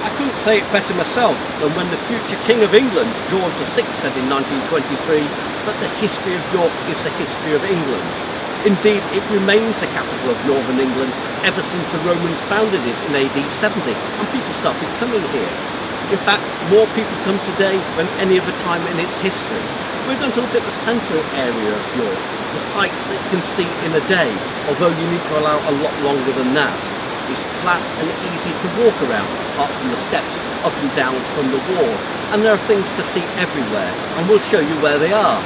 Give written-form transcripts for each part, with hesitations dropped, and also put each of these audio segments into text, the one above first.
I couldn't say it better myself than when the future King of England, George VI, said in 1923 that the history of York is the history of England. Indeed, it remains the capital of Northern England ever since the Romans founded it in AD 70 and people started coming here. In fact, more people come today than any other time in its history. We're going to look at the central area of York, the sights that you can see in a day, although you need to allow a lot longer than that. It's flat and easy to walk around, apart from the steps up and down from the wall, and there are things to see everywhere, and we'll show you where they are.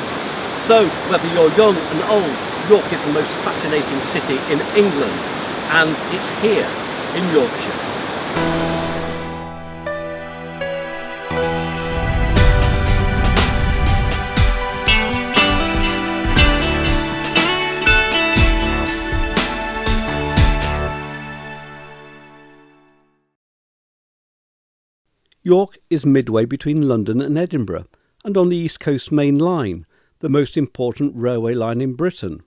So, whether you're young and old, York is the most fascinating city in England, and it's here in Yorkshire. York is midway between London and Edinburgh, and on the East Coast Main Line, the most important railway line in Britain.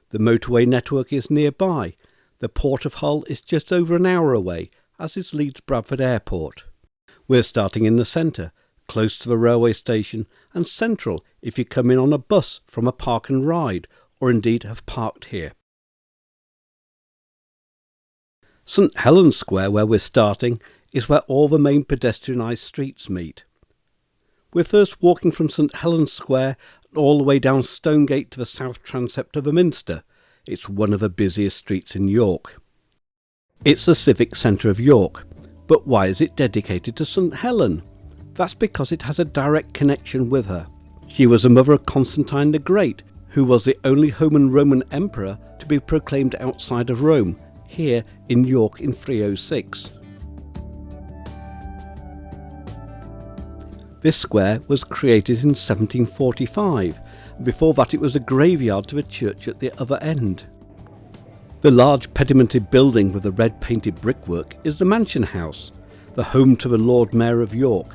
The motorway network is nearby. The Port of Hull is just over an hour away, as is Leeds Bradford Airport. We're starting in the centre, close to the railway station, and central if you come in on a bus from a park and ride, or indeed have parked here. St Helen's Square, where we're starting, is where all the main pedestrianised streets meet. We're first walking from St Helen's Square all the way down Stonegate to the south transept of the Minster. It's one of the busiest streets in York. It's the civic centre of York, but why is it dedicated to St Helen? That's because it has a direct connection with her. She was the mother of Constantine the Great, who was the only Roman emperor to be proclaimed outside of Rome, here in York in 306. This square was created in 1745, and before that it was a graveyard to a church at the other end. The large pedimented building with the red painted brickwork is the Mansion House, the home to the Lord Mayor of York.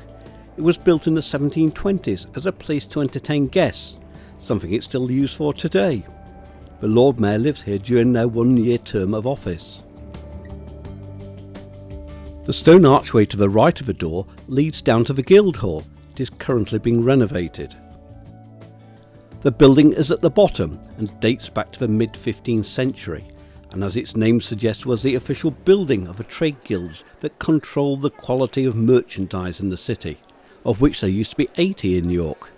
It was built in the 1720s as a place to entertain guests, something it's still used for today. The Lord Mayor lived here during their 1-year term of office. The stone archway to the right of the door leads down to the Guildhall. It is currently being renovated. The building is at the bottom and dates back to the mid-15th century, and as its name suggests was the official building of the trade guilds that controlled the quality of merchandise in the city, of which there used to be 80 in York.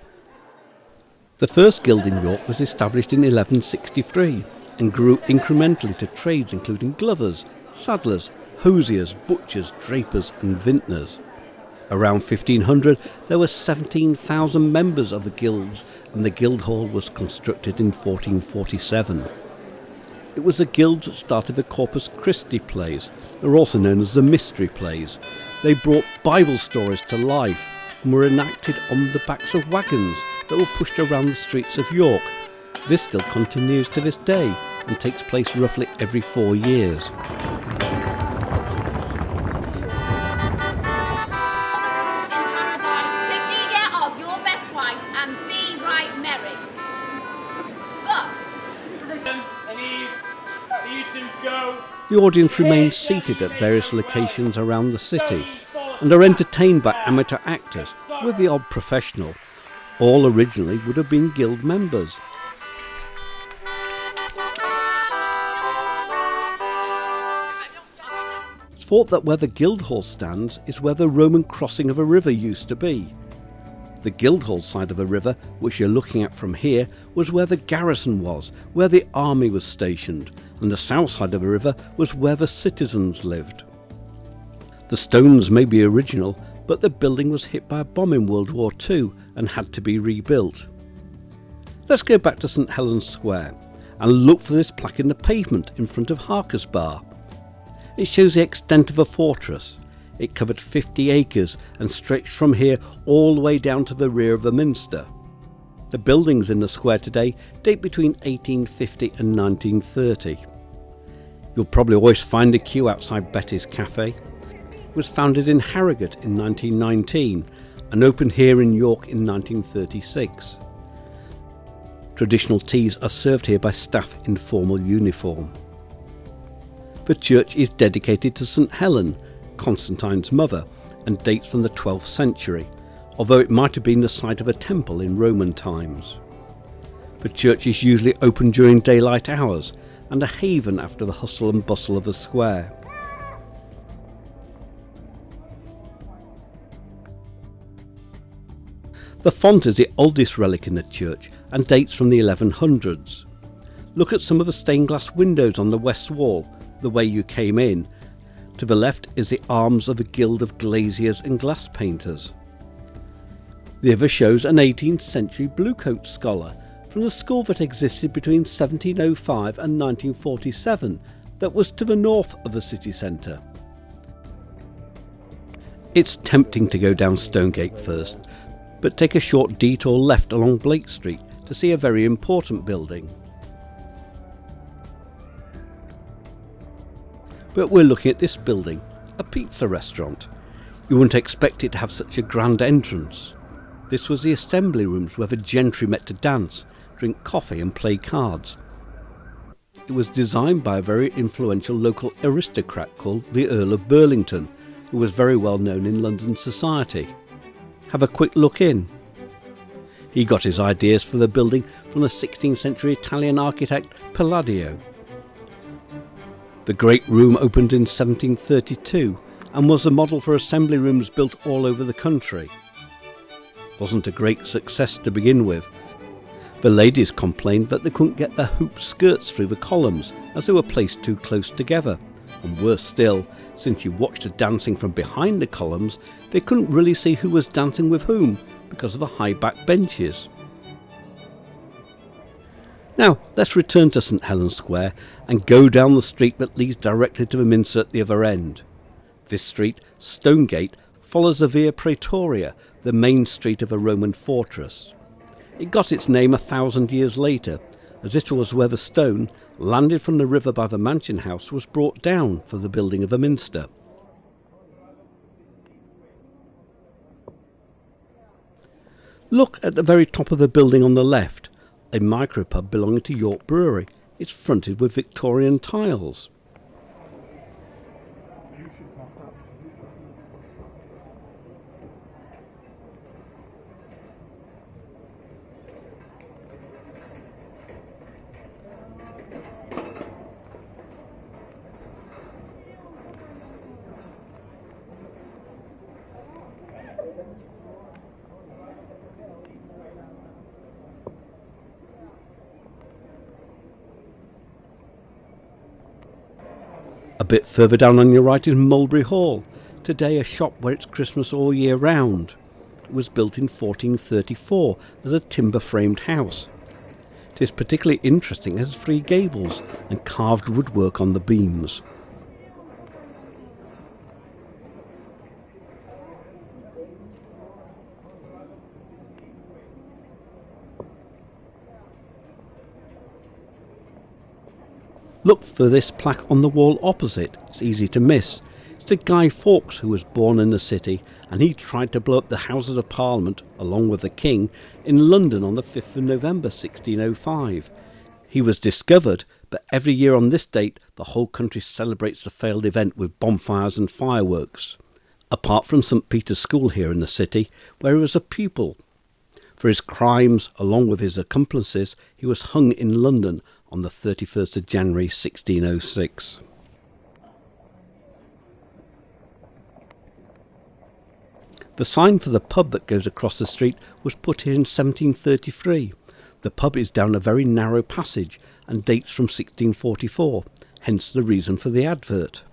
The first guild in York was established in 1163 and grew incrementally to trades including glovers, saddlers, hosiers, butchers, drapers and vintners. Around 1500 there were 17,000 members of the guilds, and the Guildhall was constructed in 1447. It was the guilds that started the Corpus Christi plays. They're also known as the Mystery Plays. They brought Bible stories to life and were enacted on the backs of wagons that were pushed around the streets of York. This still continues to this day and takes place roughly every 4 years. The audience remains seated at various locations around the city and are entertained by amateur actors, with the odd professional. All originally would have been guild members. It's thought that where the Guildhall stands is where the Roman crossing of a river used to be. The Guildhall side of the river, which you're looking at from here, was where the garrison was, where the army was stationed, and the south side of the river was where the citizens lived. The stones may be original, but the building was hit by a bomb in World War II and had to be rebuilt. Let's go back to St Helen's Square and look for this plaque in the pavement in front of Harker's Bar. It shows the extent of a fortress. It covered 50 acres and stretched from here all the way down to the rear of the Minster. The buildings in the square today date between 1850 and 1930. You'll probably always find a queue outside Betty's Cafe. It was founded in Harrogate in 1919 and opened here in York in 1936. Traditional teas are served here by staff in formal uniform. The church is dedicated to St Helen, Constantine's mother, and dates from the 12th century, although it might have been the site of a temple in Roman times. The church is usually open during daylight hours and a haven after the hustle and bustle of a square. The font is the oldest relic in the church and dates from the 1100s. Look at some of the stained glass windows on the west wall, the way you came in. To the left is the arms of a guild of glaziers and glass painters. The other shows an 18th century bluecoat scholar from the school that existed between 1705 and 1947 that was to the north of the city centre. It's tempting to go down Stonegate first, but take a short detour left along Blake Street to see a very important building. But we're looking at this building, a pizza restaurant. You wouldn't expect it to have such a grand entrance. This was the assembly rooms where the gentry met to dance, drink coffee and play cards. It was designed by a very influential local aristocrat called the Earl of Burlington, who was very well known in London society. Have a quick look in. He got his ideas for the building from the 16th century Italian architect Palladio. The Great Room opened in 1732 and was the model for assembly rooms built all over the country. Wasn't a great success to begin with. The ladies complained that they couldn't get their hoop skirts through the columns as they were placed too close together. And worse still, since you watched the dancing from behind the columns, they couldn't really see who was dancing with whom because of the high back benches. Now let's return to St Helens Square and go down the street that leads directly to the Minster at the other end. This street, Stonegate, follows the Via Praetoria, the main street of a Roman fortress. It got its name 1,000 years later, as this was where the stone, landed from the river by the mansion house, was brought down for the building of a minster. Look at the very top of the building on the left, a micropub belonging to York Brewery. It's fronted with Victorian tiles. A bit further down on your right is Mulberry Hall, today a shop where it's Christmas all year round. It was built in 1434 as a timber-framed house. It is particularly interesting as 3 gables and carved woodwork on the beams. Look for this plaque on the wall opposite. It's easy to miss. It's to Guy Fawkes, who was born in the city, and he tried to blow up the Houses of Parliament, along with the King, in London on the 5th of November 1605. He was discovered, but every year on this date the whole country celebrates the failed event with bonfires and fireworks. Apart from St Peter's School here in the city, where he was a pupil. For his crimes, along with his accomplices, he was hung in London on the 31st of January 1606. The sign for the pub that goes across the street was put here in 1733. The pub is down a very narrow passage and dates from 1644, hence the reason for the advert.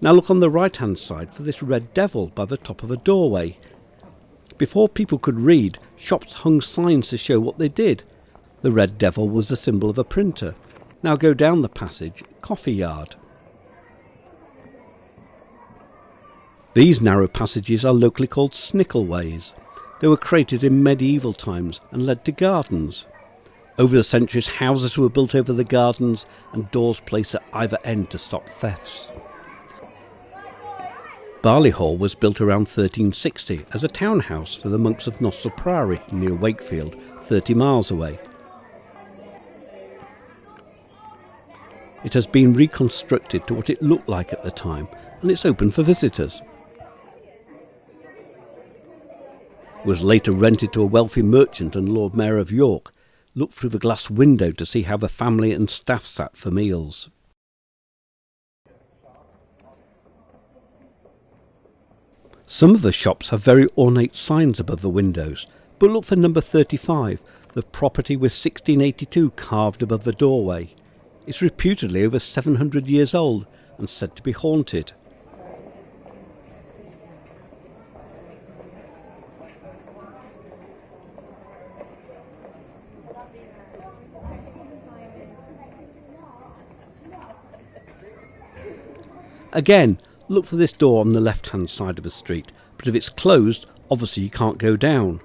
Now look on the right hand side for this red devil by the top of a doorway. Before people could read, shops hung signs to show what they did. The red devil was the symbol of a printer. Now go down the passage, Coffee Yard. These narrow passages are locally called snickelways. They were created in medieval times and led to gardens. Over the centuries, houses were built over the gardens and doors placed at either end to stop thefts. Barley Hall was built around 1360 as a townhouse for the monks of Nostell Priory near Wakefield, 30 miles away. It has been reconstructed to what it looked like at the time, and it's open for visitors. It was later rented to a wealthy merchant and Lord Mayor of York. Looked through the glass window to see how the family and staff sat for meals. Some of the shops have very ornate signs above the windows, but look for number 35, the property with 1682 carved above the doorway. It's reputedly over 700 years old and said to be haunted. Again, look for this door on the left-hand side of the street, but if it's closed, obviously you can't go down.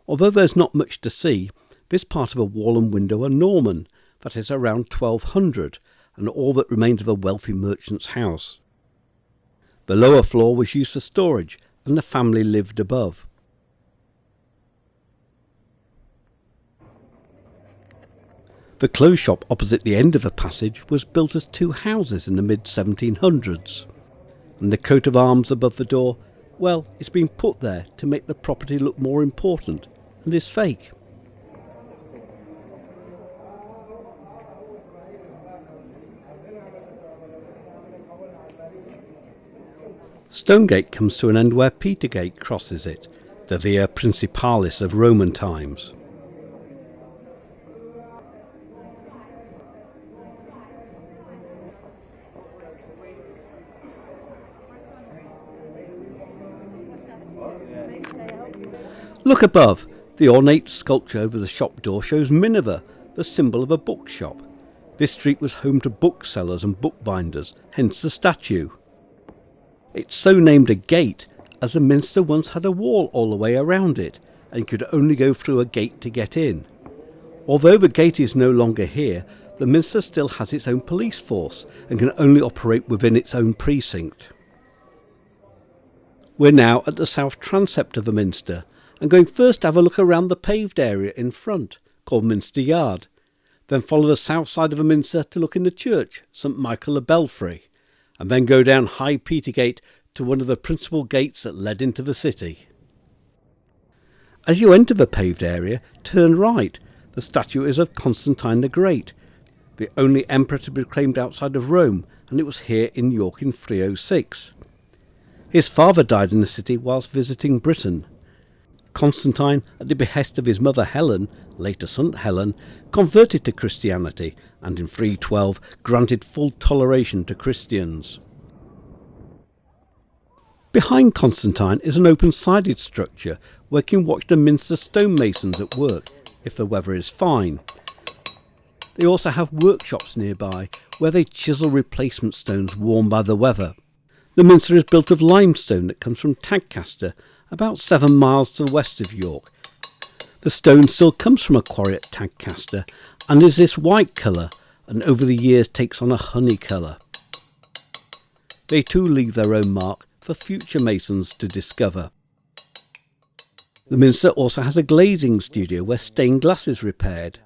Although there's not much to see, this part of a wall and window are Norman, that is around 1200, and all that remains of a wealthy merchant's house. The lower floor was used for storage, and the family lived above. The clothes shop opposite the end of the passage was built as two houses in the mid-1700s, and the coat of arms above the door, well, it's been put there to make the property look more important, and is fake. Stonegate comes to an end where Petergate crosses it, the Via Principalis of Roman times. Look above. The ornate sculpture over the shop door shows Minerva, the symbol of a bookshop. This street was home to booksellers and bookbinders, hence the statue. It's so named a gate, as the Minster once had a wall all the way around it, and you could only go through a gate to get in. Although the gate is no longer here, the Minster still has its own police force, and can only operate within its own precinct. We're now at the south transept of the Minster, and going first to have a look around the paved area in front, called Minster Yard. Then follow the south side of the Minster to look in the church, St Michael the Belfry, and then go down High Petergate to one of the principal gates that led into the city. As you enter the paved area, turn right. The statue is of Constantine the Great, the only emperor to be proclaimed outside of Rome, and it was here in York in 306. His father died in the city whilst visiting Britain. Constantine, at the behest of his mother Helen, later St Helen, converted to Christianity, and in 312 granted full toleration to Christians. Behind Constantine is an open-sided structure where you can watch the Minster stonemasons at work, if the weather is fine. They also have workshops nearby where they chisel replacement stones worn by the weather. The Minster is built of limestone that comes from Tadcaster, about 7 miles to the west of York. The stone still comes from a quarry at Tadcaster and is this white colour, and over the years takes on a honey colour. They too leave their own mark for future masons to discover. The Minster also has a glazing studio where stained glass is repaired.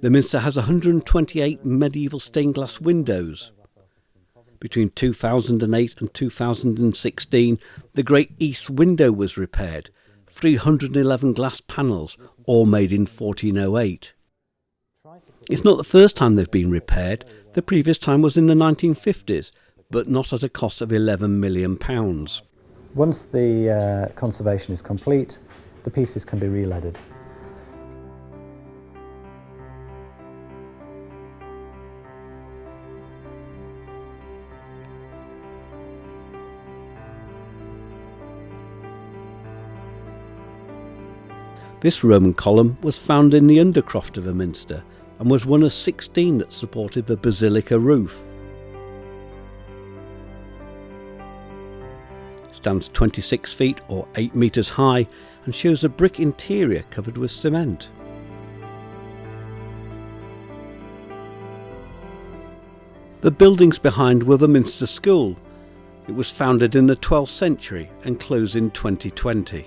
The Minster has 128 medieval stained glass windows. Between 2008 and 2016, the Great East Window was repaired, 311 glass panels, all made in 1408. It's not the first time they've been repaired. The previous time was in the 1950s, but not at a cost of £11 million. Once the conservation is complete, the pieces can be re-leaded. This Roman column was found in the undercroft of a minster and was one of 16 that supported the basilica roof. It stands 26 feet or 8 metres high and shows a brick interior covered with cement. The buildings behind were the Minster School. It was founded in the 12th century and closed in 2020.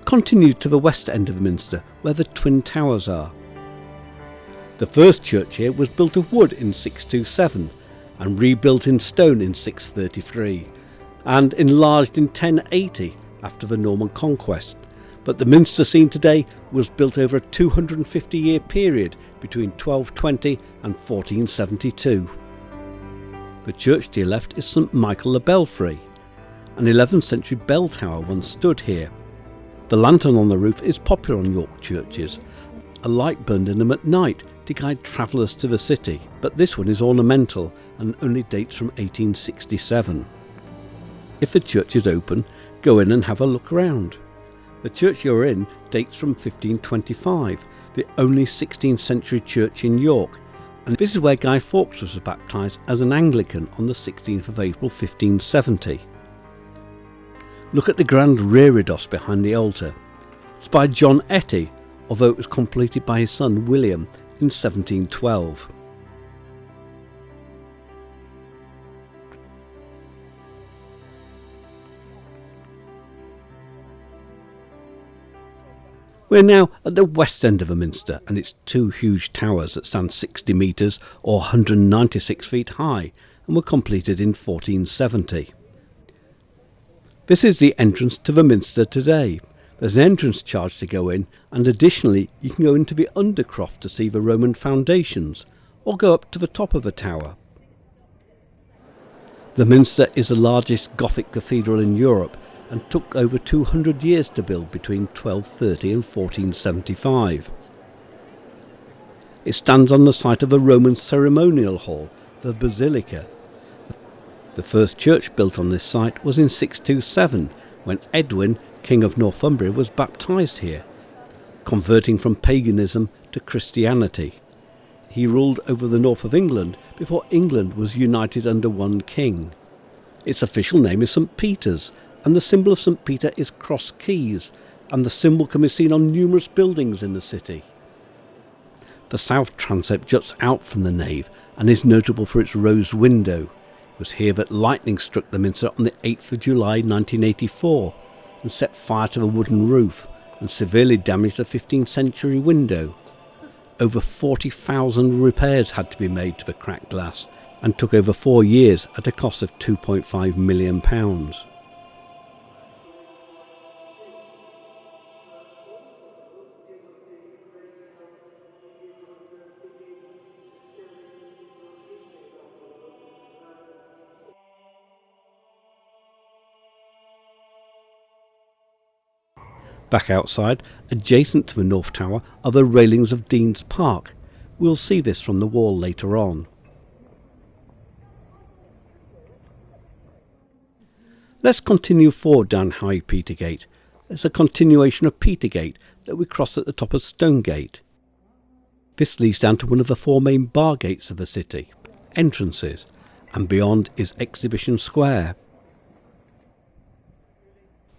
Continue to the west end of Minster, where the Twin Towers are. The first church here was built of wood in 627 and rebuilt in stone in 633 and enlarged in 1080 after the Norman conquest. But the minster seen today was built over a 250-year period between 1220 and 1472. The church to your left is St Michael the Belfry. An 11th century bell tower once stood here. The lantern on the roof is popular on York churches. A light burned in them at night to guide travellers to the city, but this one is ornamental and only dates from 1867. If the church is open, go in and have a look around. The church you're in dates from 1525, the only 16th century church in York, and this is where Guy Fawkes was baptised as an Anglican on the 16th of April 1570. Look at the grand reredos behind the altar. It's by John Etty, although it was completed by his son William in 1712. We're now at the west end of the minster and its two huge towers that stand 60 metres or 196 feet high and were completed in 1470. This is the entrance to the minster today. There's an entrance charge to go in, and additionally you can go into the undercroft to see the Roman foundations or go up to the top of the tower. The minster is the largest Gothic cathedral in Europe and took over 200 years to build between 1230 and 1475. It stands on the site of a Roman ceremonial hall, the Basilica. The first church built on this site was in 627, when Edwin, King of Northumbria, was baptised here, converting from paganism to Christianity. He ruled over the north of England before England was united under one king. Its official name is St Peter's, and the symbol of St Peter is cross keys, and the symbol can be seen on numerous buildings in the city. The south transept juts out from the nave and is notable for its rose window. It was here that lightning struck the minster on the 8th of July 1984 and set fire to the wooden roof and severely damaged a 15th century window. Over 40,000 repairs had to be made to the cracked glass and took over 4 years at a cost of £2.5 million. Back outside, adjacent to the North Tower, are the railings of Dean's Park. We'll see this from the wall later on. Let's continue forward down High Petergate. There's a continuation of Petergate that we cross at the top of Stonegate. This leads down to one of the 4 main bar gates of the city, entrances, and beyond is Exhibition Square.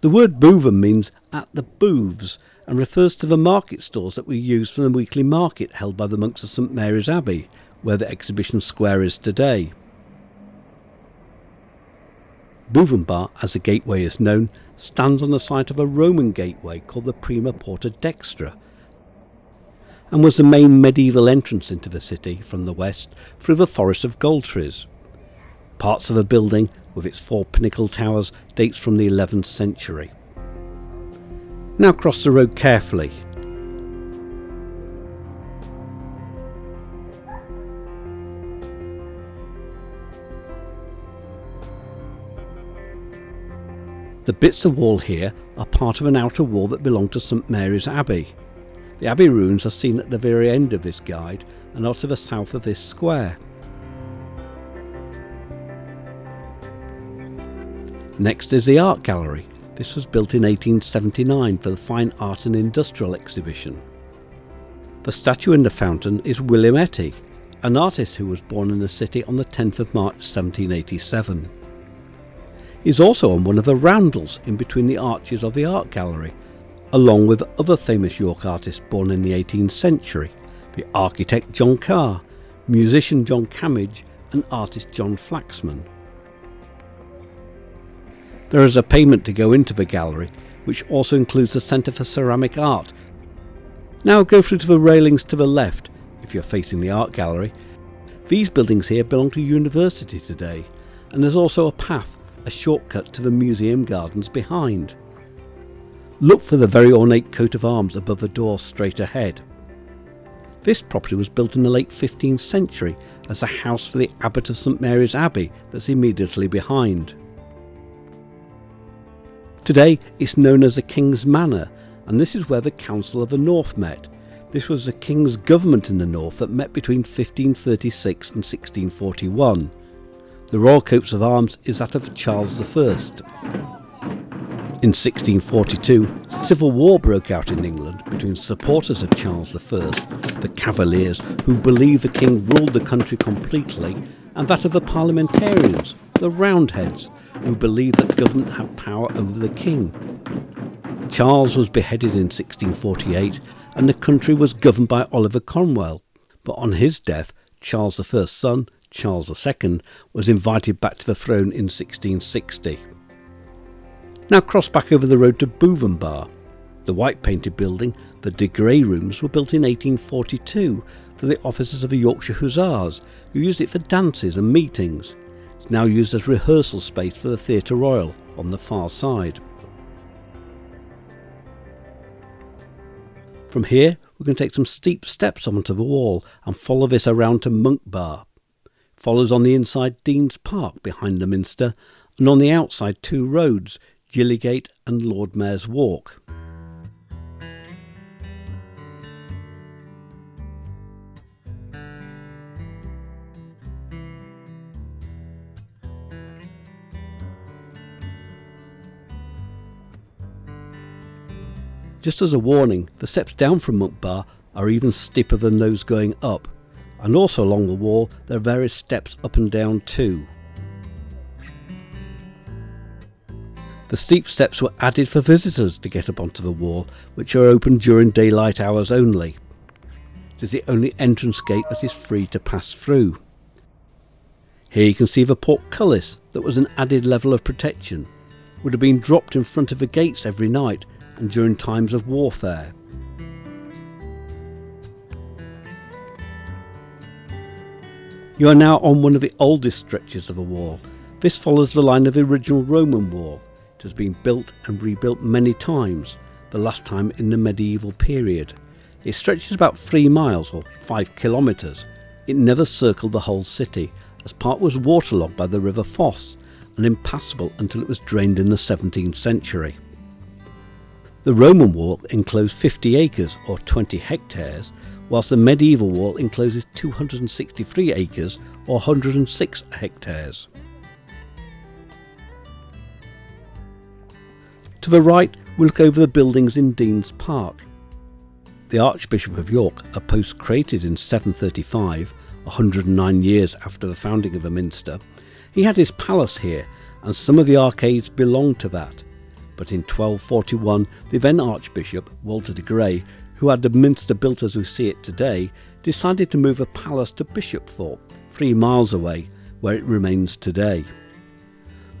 The word Bootham means at the booths and refers to the market stalls that were used for the weekly market held by the monks of St Mary's Abbey, where the Exhibition Square is today. Bootham Bar, as the gateway is known, stands on the site of a Roman gateway called the Prima Porta Dextra, and was the main medieval entrance into the city from the west through the forest of gold trees. Parts of the building, with its 4 pinnacle towers, dates from the 11th century. Now cross the road carefully. The bits of wall here are part of an outer wall that belonged to St Mary's Abbey. The Abbey ruins are seen at the very end of this guide and are to the south of this square. Next is the Art Gallery. This was built in 1879 for the Fine Art and Industrial Exhibition. The statue in the fountain is William Etty, an artist who was born in the city on the 10th of March 1787. He's also on one of the roundels in between the arches of the Art Gallery, along with other famous York artists born in the 18th century, the architect John Carr, musician John Cammage and artist John Flaxman. There is a payment to go into the gallery, which also includes the Centre for Ceramic Art. Now go through to the railings to the left, if you're facing the Art Gallery. These buildings here belong to university today, and there's also a path, a shortcut to the museum gardens behind. Look for the very ornate coat of arms above the door straight ahead. This property was built in the late 15th century as a house for the Abbot of St Mary's Abbey that's immediately behind. Today it's known as the King's Manor, and this is where the Council of the North met. This was the King's government in the North that met between 1536 and 1641. The royal coat of arms is that of Charles I. In 1642, civil war broke out in England between supporters of Charles I, the Cavaliers, who believed the king ruled the country completely, and that of the parliamentarians, the Roundheads, who believed that government had power over the king. Charles was beheaded in 1648, and the country was governed by Oliver Cromwell, but on his death, Charles I's son, Charles II, was invited back to the throne in 1660. Now cross back over the road to Bootham Bar. The white painted building, the De Grey Rooms, were built in 1842 for the officers of the Yorkshire Hussars, who used it for dances and meetings. It's now used as rehearsal space for the Theatre Royal on the far side. From here we can take some steep steps onto the wall and follow this around to Monk Bar. Follows on the inside Dean's Park behind the Minster, and on the outside 2 roads, Gillygate and Lord Mayor's Walk. Just as a warning, the steps down from Monk Bar are even steeper than those going up, and also along the wall there are various steps up and down too. The steep steps were added for visitors to get up onto the wall, which are open during daylight hours only. It is the only entrance gate that is free to pass through. Here you can see the portcullis that was an added level of protection. It would have been dropped in front of the gates every night and during times of warfare. You are now on one of the oldest stretches of the wall. This follows the line of the original Roman wall. It has been built and rebuilt many times, the last time in the medieval period. It stretches about 3 miles or 5 kilometres. It never circled the whole city, as part was waterlogged by the River Foss and impassable until it was drained in the 17th century. The Roman wall enclosed 50 acres or 20 hectares, whilst the medieval wall encloses 263 acres or 106 hectares. To the right, we look over the buildings in Dean's Park. The Archbishop of York, a post created in 735, 109 years after the founding of the Minster, he had his palace here, and some of the arcades belonged to that. But in 1241, the then Archbishop, Walter de Grey, who had the Minster built as we see it today, decided to move a palace to Bishopthorpe, 3 miles away, where it remains today.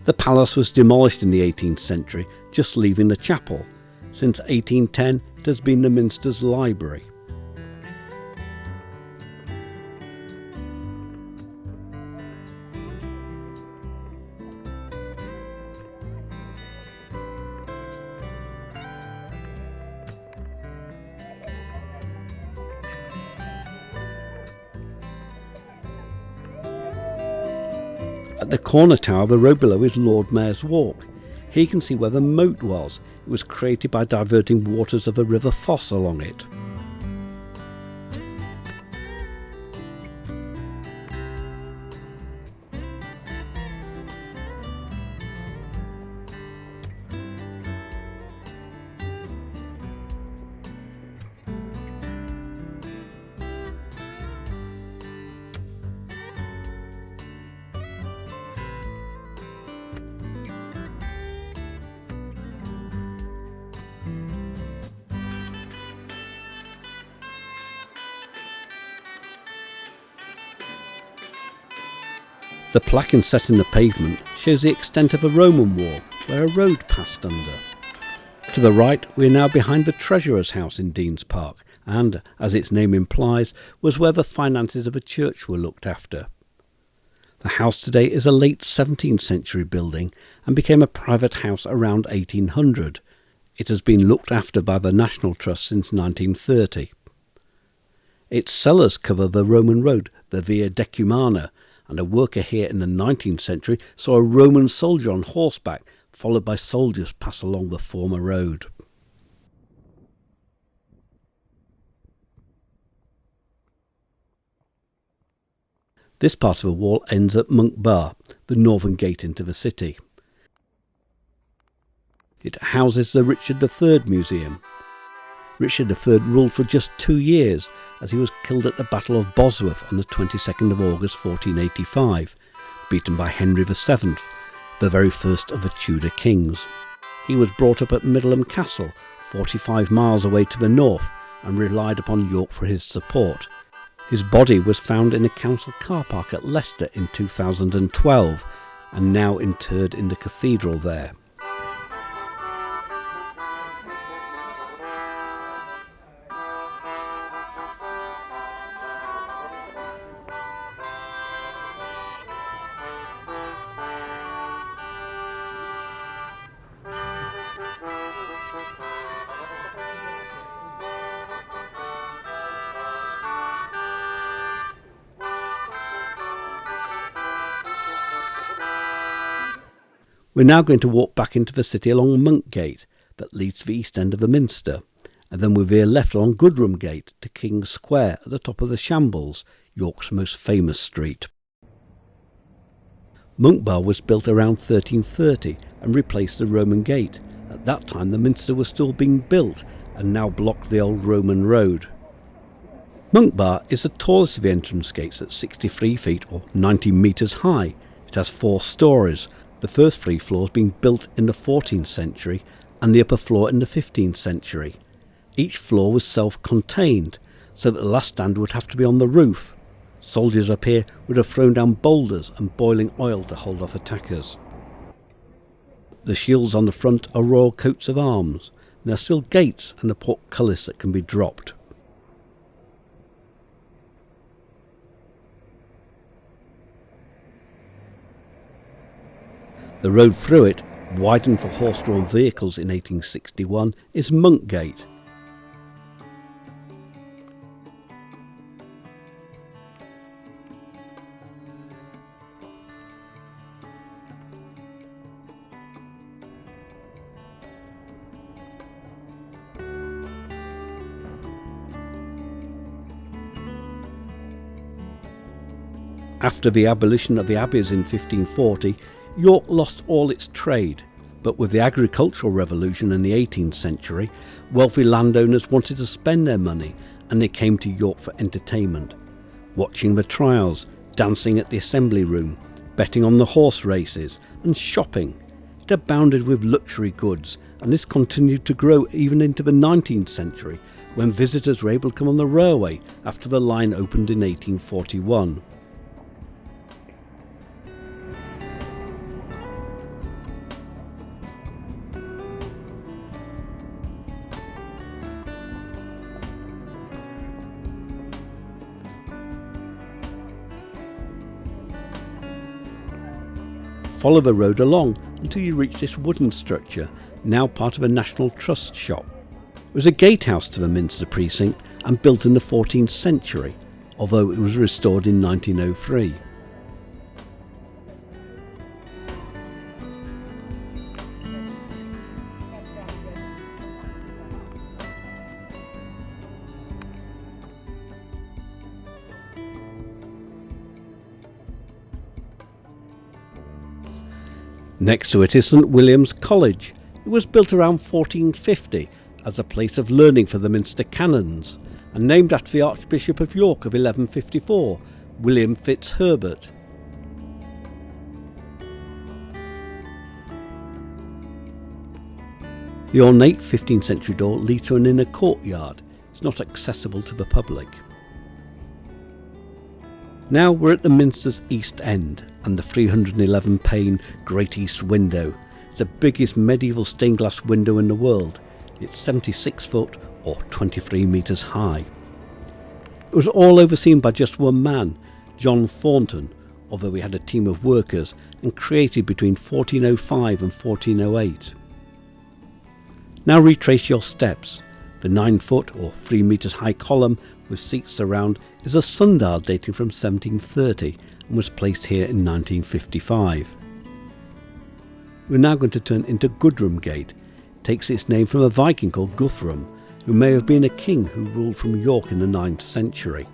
The palace was demolished in the 18th century, just leaving the chapel. Since 1810, it has been the Minster's library. At the corner tower of the road below is Lord Mayor's Walk. Here you can see where the moat was. It was created by diverting waters of the River Foss along it. The plaque inset in the pavement shows the extent of a Roman wall where a road passed under. To the right, we are now behind the Treasurer's house in Dean's Park, and, as its name implies, was where the finances of a church were looked after. The house today is a late 17th century building and became a private house around 1800. It has been looked after by the National Trust since 1930. Its cellars cover the Roman road, the Via Decumana, and a worker here in the 19th century saw a Roman soldier on horseback, followed by soldiers pass along the former road. This part of the wall ends at Monk Bar, the northern gate into the city. It houses the Richard III Museum. Richard III ruled for just 2 years, as he was killed at the Battle of Bosworth on the 22nd of August 1485, beaten by Henry VII, the very first of the Tudor kings. He was brought up at Middleham Castle, 45 miles away to the north, and relied upon York for his support. His body was found in a council car park at Leicester in 2012, and now interred in the cathedral there. We're now going to walk back into the city along Monkgate, that leads to the east end of the Minster, and then we'll veer left along Goodramgate to King's Square at the top of the Shambles, York's most famous street. Monk Bar was built around 1330 and replaced the Roman gate. At that time the Minster was still being built and now blocked the old Roman road. Monk Bar is the tallest of the entrance gates at 63 feet or 90 metres high. It has 4 stories, the first 3 floors being built in the 14th century and the upper floor in the 15th century. Each floor was self-contained, so that the last stand would have to be on the roof. Soldiers up here would have thrown down boulders and boiling oil to hold off attackers. The shields on the front are royal coats of arms, and there are still gates and a portcullis that can be dropped. The road through it, widened for horse-drawn vehicles in 1861, is Monkgate. After the abolition of the abbeys in 1540, York lost all its trade, but with the agricultural revolution in the 18th century, wealthy landowners wanted to spend their money and they came to York for entertainment, watching the trials, dancing at the assembly room, betting on the horse races and shopping. It abounded with luxury goods, and this continued to grow even into the 19th century, when visitors were able to come on the railway after the line opened in 1841. Follow the road along until you reach this wooden structure, now part of a National Trust shop. It was a gatehouse to the Minster precinct and built in the 14th century, although it was restored in 1903. Next to it is St William's College. It was built around 1450 as a place of learning for the Minster canons and named after the Archbishop of York of 1154, William Fitzherbert. The ornate 15th century door leads to an inner courtyard. It's not accessible to the public. Now we're at the Minster's east end and the 311 pane Great East Window. It's the biggest medieval stained glass window in the world. It's 76 foot or 23 metres high. It was all overseen by just one man, John Thornton, although he had a team of workers, and created between 1405 and 1408. Now retrace your steps. The 9 foot or 3 metres high column with seats around is a sundial dating from 1730 and was placed here in 1955. We're now going to turn into Goodramgate. It takes its name from a Viking called Guthrum, who may have been a king who ruled from York in the 9th century.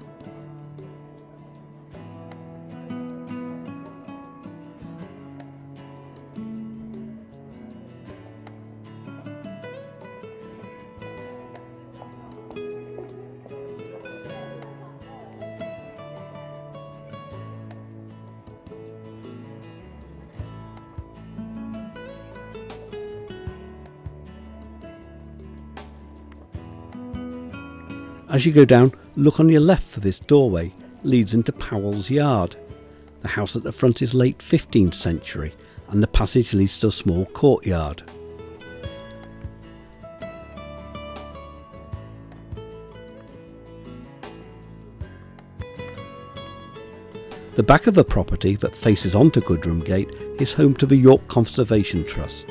As you go down, look on your left for this doorway. It leads into Powell's Yard. The house at the front is late 15th century and the passage leads to a small courtyard. The back of the property that faces onto Goodramgate is home to the York Conservation Trust.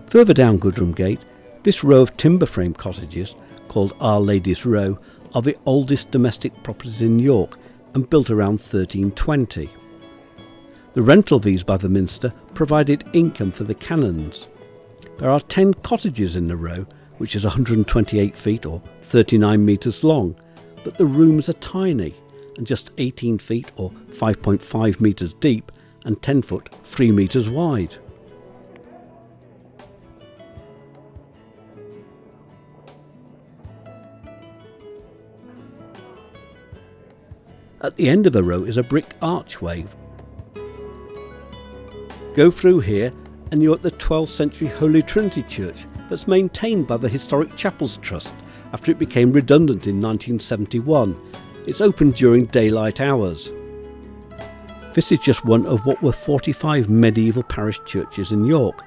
Further down Goodramgate, this row of timber frame cottages, called Our Lady's Row, are the oldest domestic properties in York and built around 1320. The rental of these by the Minster provided income for the canons. There are 10 cottages in the row, which is 128 feet or 39 metres long, but the rooms are tiny and just 18 feet or 5.5 metres deep and 10 foot 3 metres wide. At the end of the row is a brick archway. Go through here and you're at the 12th century Holy Trinity Church that's maintained by the Historic Chapels Trust after it became redundant in 1971. It's open during daylight hours. This is just one of what were 45 medieval parish churches in York.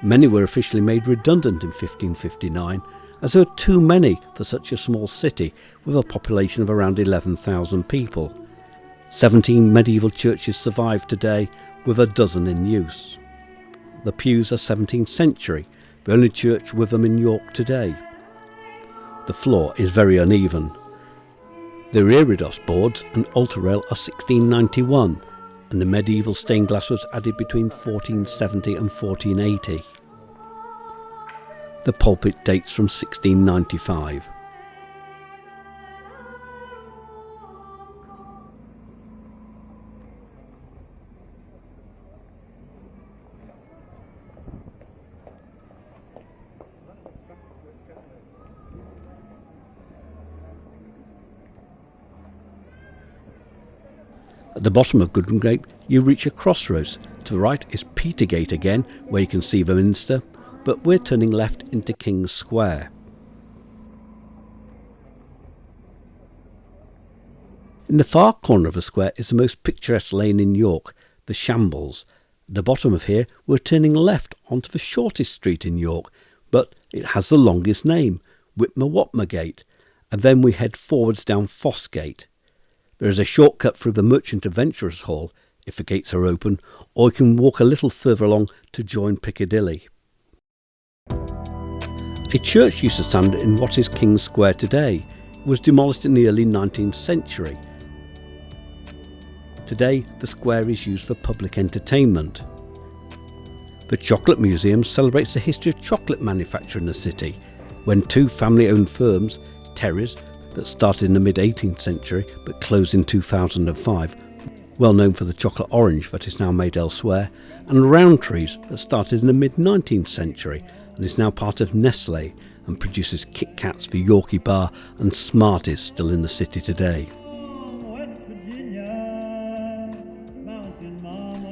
Many were officially made redundant in 1559, as there were too many for such a small city with a population of around 11,000 people. 17 medieval churches survive today, with a dozen in use. The pews are 17th century, the only church with them in York today. The floor is very uneven. The reredos boards and altar rail are 1691, and the medieval stained glass was added between 1470 and 1480. The pulpit dates from 1695. At the bottom of Goodramgate, you reach a crossroads. To the right is Petergate again, where you can see the Minster, but we're turning left into King's Square. In the far corner of the square is the most picturesque lane in York, the Shambles. At the bottom of here, we're turning left onto the shortest street in York, but it has the longest name, Whitmer-Watmer-Gate, and then we head forwards down Fossgate. There is a shortcut through the Merchant Adventurers Hall, if the gates are open, or you can walk a little further along to join Piccadilly. A church used to stand in what is King's Square today. It was demolished in the early 19th century. Today, the square is used for public entertainment. The Chocolate Museum celebrates the history of chocolate manufacture in the city, when two family-owned firms, Terry's, that started in the mid-18th century but closed in 2005, well known for the chocolate orange that is now made elsewhere, and Roundtree's that started in the mid-19th century and is now part of Nestlé and produces Kit Kats for Yorkie Bar and Smarties still in the city today.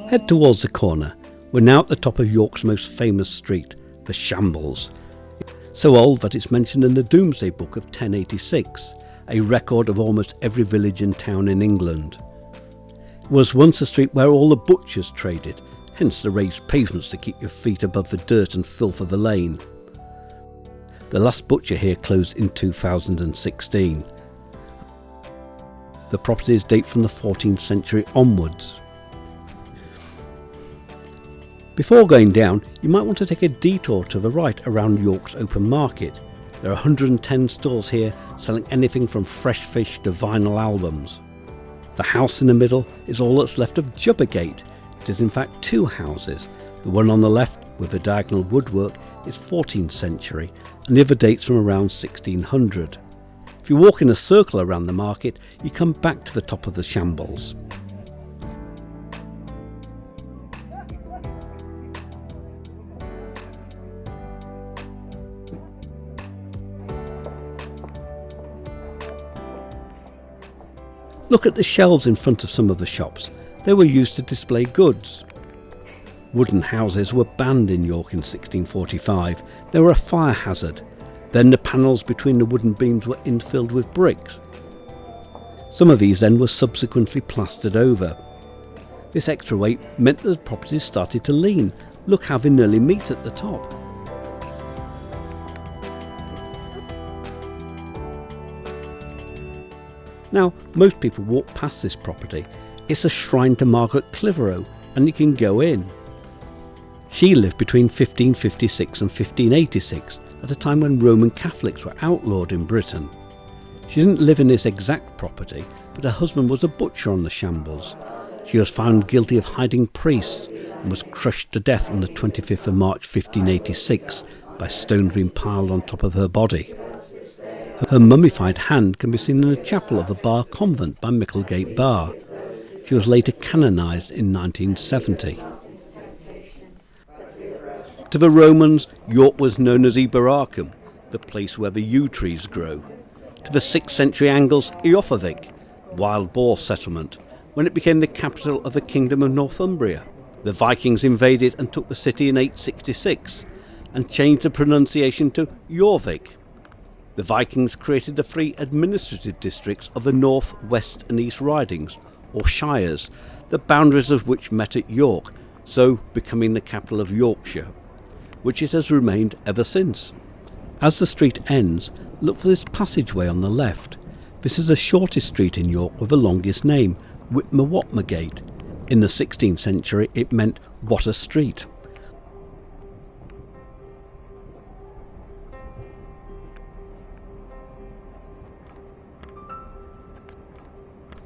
Head towards the corner. We're now at the top of York's most famous street, the Shambles. So old that it's mentioned in the Domesday Book of 1086, a record of almost every village and town in England. It was once a street where all the butchers traded, hence the raised pavements to keep your feet above the dirt and filth of the lane. The last butcher here closed in 2016. The properties date from the 14th century onwards. Before going down, you might want to take a detour to the right around York's open market. There are 110 stores here selling anything from fresh fish to vinyl albums. The house in the middle is all that's left of Coppergate. It is in fact two houses. The one on the left with the diagonal woodwork is 14th century and the other dates from around 1600. If you walk in a circle around the market, you come back to the top of the Shambles. Look at the shelves in front of some of the shops. They were used to display goods. Wooden houses were banned in York in 1645. They were a fire hazard. Then the panels between the wooden beams were infilled with bricks. Some of these then were subsequently plastered over. This extra weight meant that the properties started to lean. Look how they nearly meet at the top. Now, most people walk past this property. It's a shrine to Margaret Clifford, and you can go in. She lived between 1556 and 1586, at a time when Roman Catholics were outlawed in Britain. She didn't live in this exact property, but her husband was a butcher on the Shambles. She was found guilty of hiding priests and was crushed to death on the 25th of March 1586 by stones being piled on top of her body. Her mummified hand can be seen in the chapel of the Bar convent by Micklegate Bar. She was later canonised in 1970. To the Romans, York was known as Iberacum, the place where the yew trees grow. To the 6th century Angles, Eothawik, wild boar settlement, when it became the capital of the Kingdom of Northumbria. The Vikings invaded and took the city in 866 and changed the pronunciation to Jorvik. The Vikings created the 3 administrative districts of the North, West and East Ridings, or shires, the boundaries of which met at York, so becoming the capital of Yorkshire, which it has remained ever since. As the street ends, look for this passageway on the left. This is the shortest street in York with the longest name, Whitmer-Watmergate. In the 16th century it meant what a street.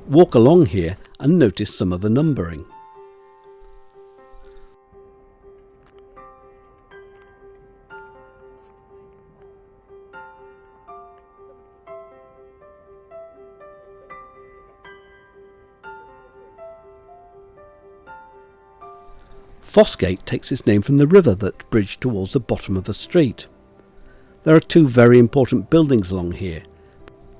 Walk along here and notice some of the numbering. Fossgate takes its name from the river that bridged towards the bottom of the street. There are 2 very important buildings along here.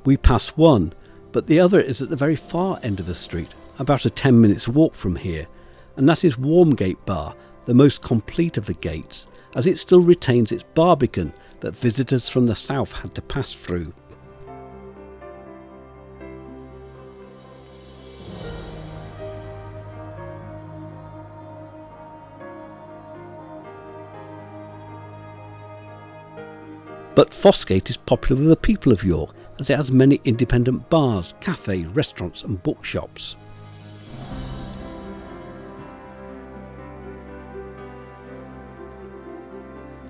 We passed one, but the other is at the very far end of the street, about a 10 minutes walk from here, and that is Goodramgate Bar, the most complete of the gates, as it still retains its barbican that visitors from the south had to pass through. But Fossgate is popular with the people of York, as it has many independent bars, cafes, restaurants and bookshops.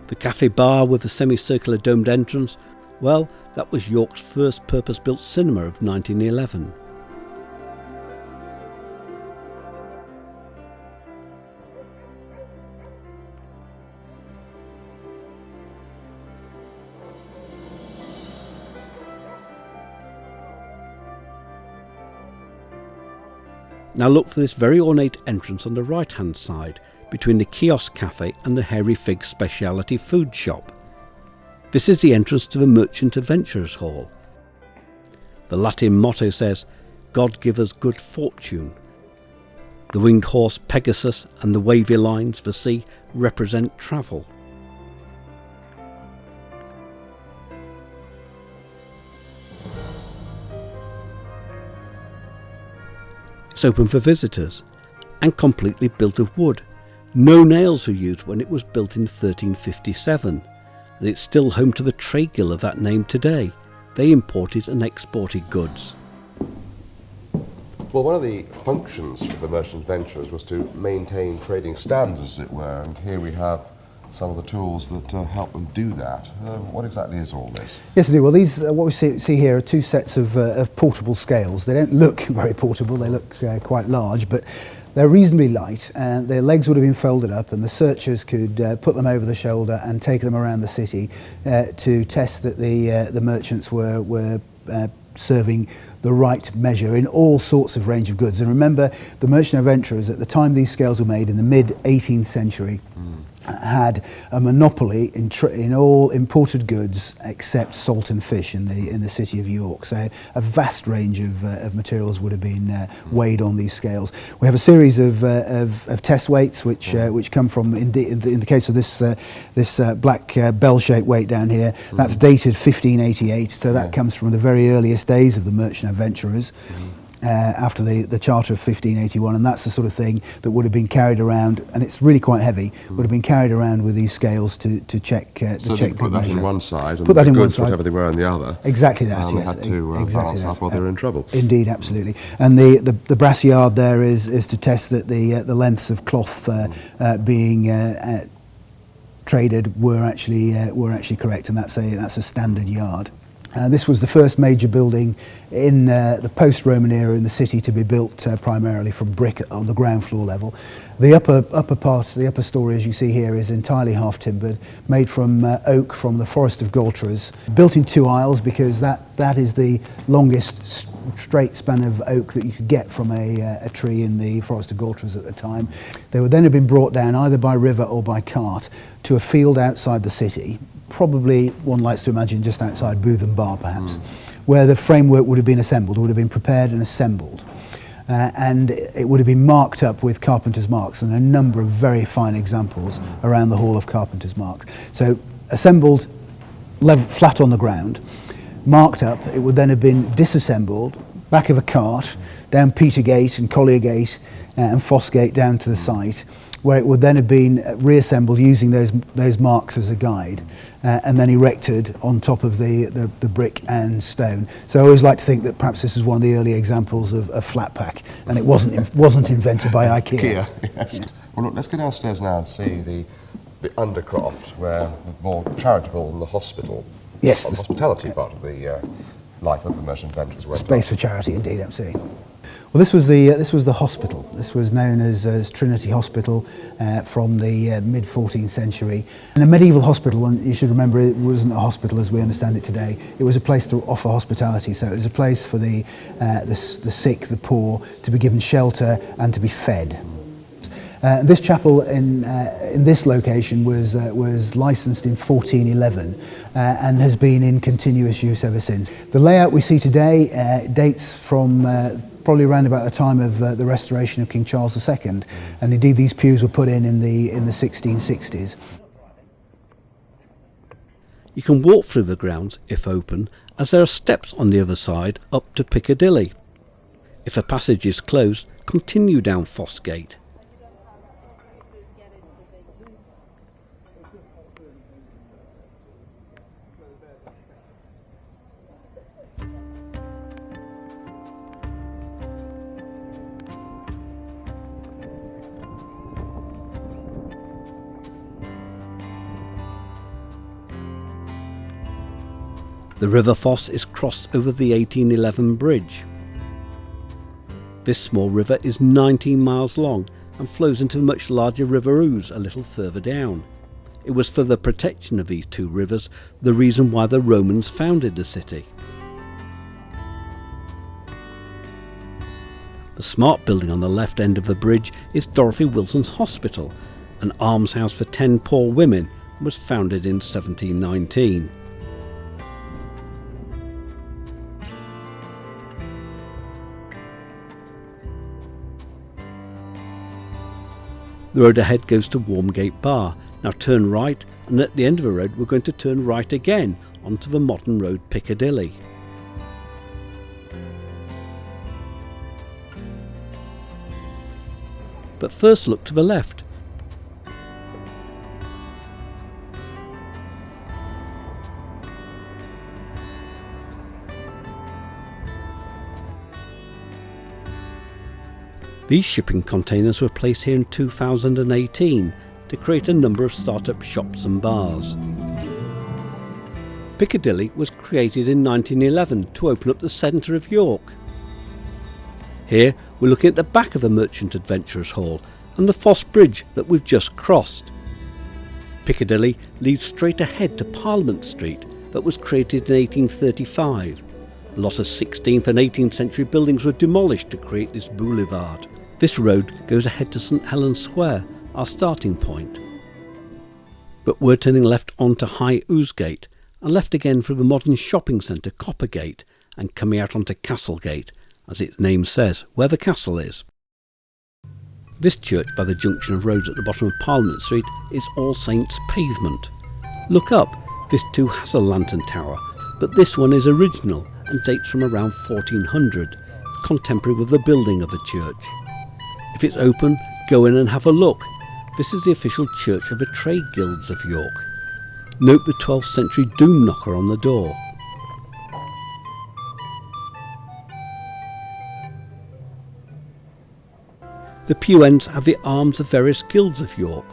The cafe bar with the semicircular domed entrance, well, that was York's first purpose-built cinema of 1911. Now look for this very ornate entrance on the right hand side, between the kiosk cafe and the Hairy Fig speciality food shop. This is the entrance to the Merchant Adventurers Hall. The Latin motto says, "God give us good fortune." The winged horse Pegasus and the wavy lines, the sea, represent travel. It's open for visitors and completely built of wood. No nails were used when it was built in 1357, and it's still home to the trade guild of that name today. They imported and exported goods. Well, one of the functions for the merchant adventurers was to maintain trading standards, as it were, and here we have some of the tools that help them do that. What exactly is all this? Yes, I do. Well, these what we see here are two sets of portable scales. They don't look very portable. They look quite large, but they're reasonably light, and their legs would have been folded up, and the searchers could put them over the shoulder and take them around the city to test that the merchants were serving the right measure in all sorts of range of goods. And remember, the merchant adventurers, at the time these scales were made in the mid-18th century, had a monopoly in all imported goods except salt and fish in the city of York. So a vast range of materials would have been weighed on these scales. We have a series of test weights which come from, in the case of this black bell-shaped weight down here, that's dated 1588. So that comes from the very earliest days of the merchant adventurers. After the Charter of 1581, and that's the sort of thing that would have been carried around, and it's really quite heavy, would have been carried around with these scales to check so check they put that measure. on one side, and put that the in one goods, side, whatever they were, on the other. Exactly that, and yes. they had to exactly balance up or they were in trouble. Indeed, absolutely. And the brass yard there is to test that the lengths of cloth being traded were actually correct, and that's a standard yard. This was the first major building in the post-Roman era in the city to be built primarily from brick on the ground floor level. The upper part, the upper story, as you see here, is entirely half-timbered, made from oak from the Forest of Galtres, built in two aisles because that is the longest straight span of oak that you could get from a tree in the Forest of Galtres at the time. They would then have been brought down either by river or by cart to a field outside the city, probably, one likes to imagine, just outside Bootham Bar perhaps, where the framework would have been assembled, would have been prepared and assembled. And it would have been marked up with carpenter's marks, and a number of very fine examples around the Hall of Carpenter's marks. So assembled flat on the ground, marked up, it would then have been disassembled, back of a cart, down Petergate and Colliergate and Fossgate down to the site, where it would then have been reassembled using those marks as a guide, and then erected on top of the brick and stone. So I always like to think that perhaps this is one of the early examples of flat pack, and it wasn't invented by IKEA. Yes. Yeah. Well, look, let's go downstairs now and see the undercroft, where the more charitable than the hospital, Yes, the hospitality part of the life of the merchant adventurers. Space for charity, indeed, absolutely. Well, this was the hospital. This was known as Trinity Hospital from the mid-14th century. And a medieval hospital, and you should remember, it wasn't a hospital as we understand it today. It was a place to offer hospitality. So it was a place for the sick, the poor, to be given shelter and to be fed. This chapel in this location was licensed in 1411 and has been in continuous use ever since. The layout we see today dates from probably around about the time of the restoration of King Charles II, and indeed these pews were put in the 1660s. You can walk through the grounds, if open, as there are steps on the other side up to Piccadilly. If a passage is closed, continue down Fossgate. The River Foss is crossed over the 1811 bridge. This small river is 19 miles long and flows into the much larger River Ouse a little further down. It was for the protection of these two rivers the reason why the Romans founded the city. The smart building on the left end of the bridge is Dorothy Wilson's Hospital, an almshouse for 10 poor women and was founded in 1719. The road ahead goes to Goodramgate Bar. Now turn right, and at the end of the road we're going to turn right again onto the modern road Piccadilly. But first look to the left. These shipping containers were placed here in 2018 to create a number of start-up shops and bars. Piccadilly was created in 1911 to open up the centre of York. Here we're looking at the back of the Merchant Adventurers Hall and the Foss Bridge that we've just crossed. Piccadilly leads straight ahead to Parliament Street that was created in 1835. A lot of 16th and 18th century buildings were demolished to create this boulevard. This road goes ahead to St Helen's Square, our starting point. But we're turning left onto High Ousegate and left again through the modern shopping centre Coppergate and coming out onto Castlegate, as its name says, where the castle is. This church by the junction of roads at the bottom of Parliament Street is All Saints pavement. Look up, this too has a lantern tower, but this one is original and dates from around 1400, contemporary with the building of the church. If it's open, go in and have a look. This is the official church of the Trade Guilds of York. Note the 12th century doom knocker on the door. The pew ends have the arms of various guilds of York.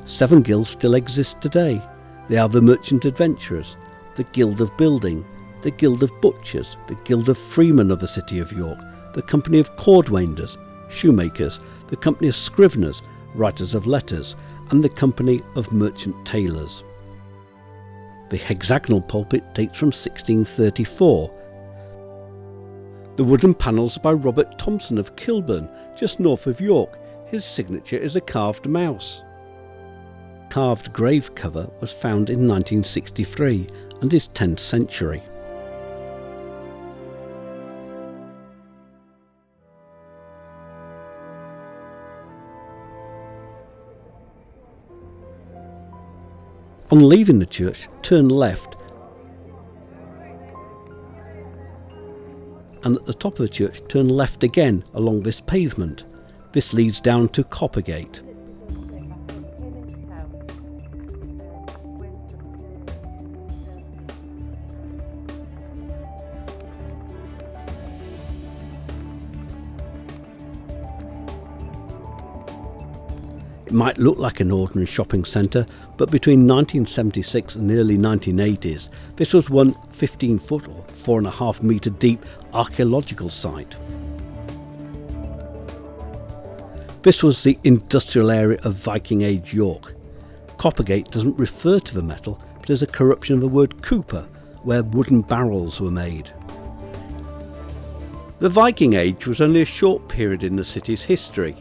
7 guilds still exist today. They are the Merchant Adventurers, the Guild of Building, the Guild of Butchers, the Guild of Freemen of the City of York, the Company of Cordwainers, Shoemakers, the Company of Scriveners, Writers of Letters, and the Company of Merchant Tailors. The hexagonal pulpit dates from 1634. The wooden panels are by Robert Thompson of Kilburn, just north of York. His signature is a carved mouse. Carved grave cover was found in 1963 and is 10th century. On leaving the church, turn left, and at the top of the church turn left again along this pavement. This leads down to Coppergate. It might look like an ordinary shopping centre, but between 1976 and the early 1980s, this was one 15-foot or 4.5 metre deep archaeological site. This was the industrial area of Viking Age York. Coppergate doesn't refer to the metal, but is a corruption of the word cooper, where wooden barrels were made. The Viking Age was only a short period in the city's history.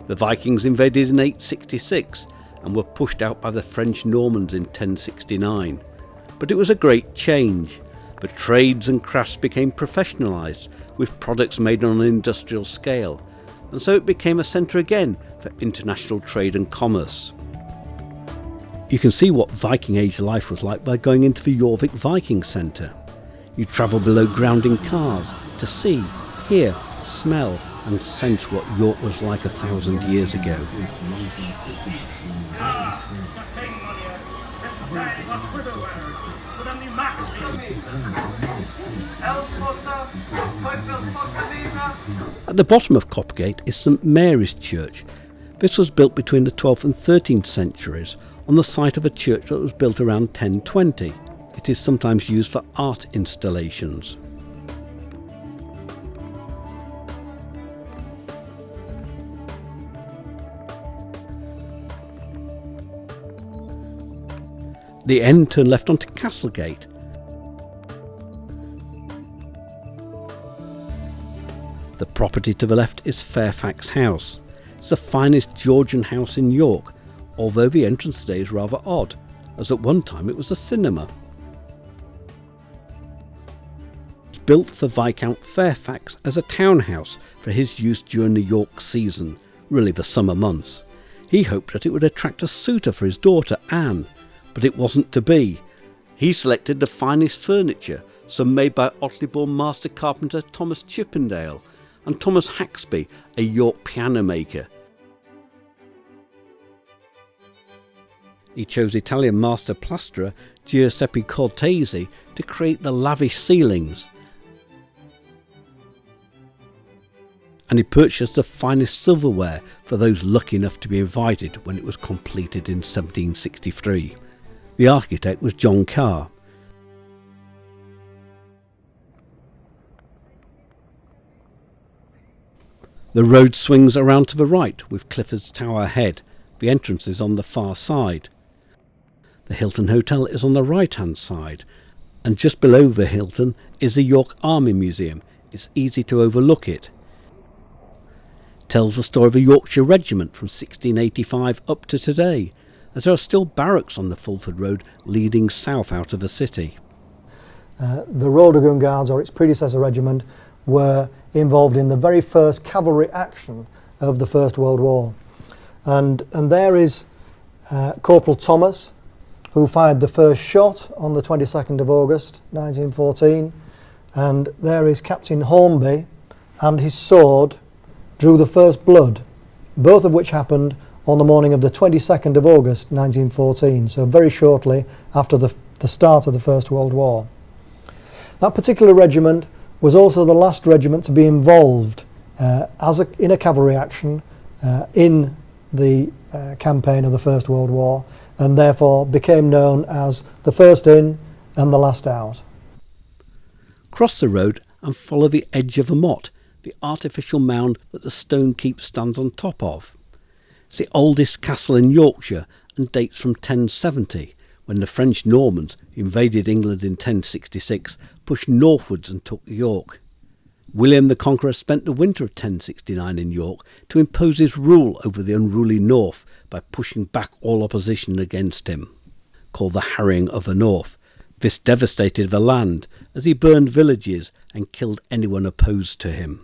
The Vikings invaded in 866 and were pushed out by the French Normans in 1069. But it was a great change. The trades and crafts became professionalised, with products made on an industrial scale, and so it became a centre again for international trade and commerce. You can see what Viking Age life was like by going into the Jorvik Viking Centre. You travel below ground in cars to see, hear, smell and sense what York was like 1,000 years ago. At the bottom of Coppergate is St Mary's Church. This was built between the 12th and 13th centuries on the site of a church that was built around 1020. It is sometimes used for art installations. The end turn left onto Castlegate. The property to the left is Fairfax House. It's the finest Georgian house in York, although the entrance today is rather odd. as at one time it was a cinema. It's built for Viscount Fairfax as a townhouse for his use during the York season, really the summer months. He hoped that it would attract a suitor for his daughter Anne, but it wasn't to be. He selected the finest furniture, some made by Otley-born master carpenter Thomas Chippendale and Thomas Haxby, a York piano maker. He chose Italian master plasterer Giuseppe Cortese to create the lavish ceilings. And he purchased the finest silverware for those lucky enough to be invited when it was completed in 1763. The architect was John Carr. The road swings around to the right with Clifford's Tower ahead. The entrance is on the far side. The Hilton Hotel is on the right hand side, and just below the Hilton is the York Army Museum. It's easy to overlook it. Tells the story of a Yorkshire regiment from 1685 up to today, as there are still barracks on the Fulford Road leading south out of the city. The Royal Dragoon Guards, or its predecessor regiment, were involved in the very first cavalry action of the First World War. And there is Corporal Thomas, who fired the first shot on the 22nd of August 1914, and there is Captain Hornby, and his sword drew the first blood, both of which happened on the morning of the 22nd of August 1914, so very shortly after the start of the First World War. That particular regiment was also the last regiment to be involved in a cavalry action in the campaign of the First World War, and therefore became known as the first in and the last out. Cross the road and follow the edge of a motte, the artificial mound that the stone keep stands on top of. It's the oldest castle in Yorkshire and dates from 1070, when the French Normans invaded England in 1066, pushed northwards and took York. William the Conqueror spent the winter of 1069 in York to impose his rule over the unruly north by pushing back all opposition against him. Called the Harrying of the North, this devastated the land as he burned villages and killed anyone opposed to him.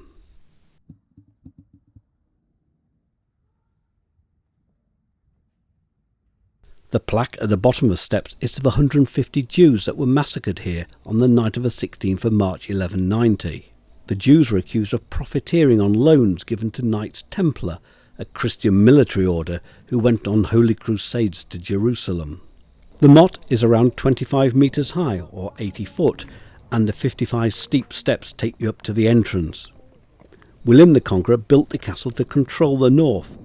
The plaque at the bottom of the steps is of 150 Jews that were massacred here on the night of the 16th of March 1190. The Jews were accused of profiteering on loans given to Knights Templar, a Christian military order who went on holy crusades to Jerusalem. The motte is around 25 metres high, or 80 foot, and the 55 steep steps take you up to the entrance. William the Conqueror built the castle to control the north.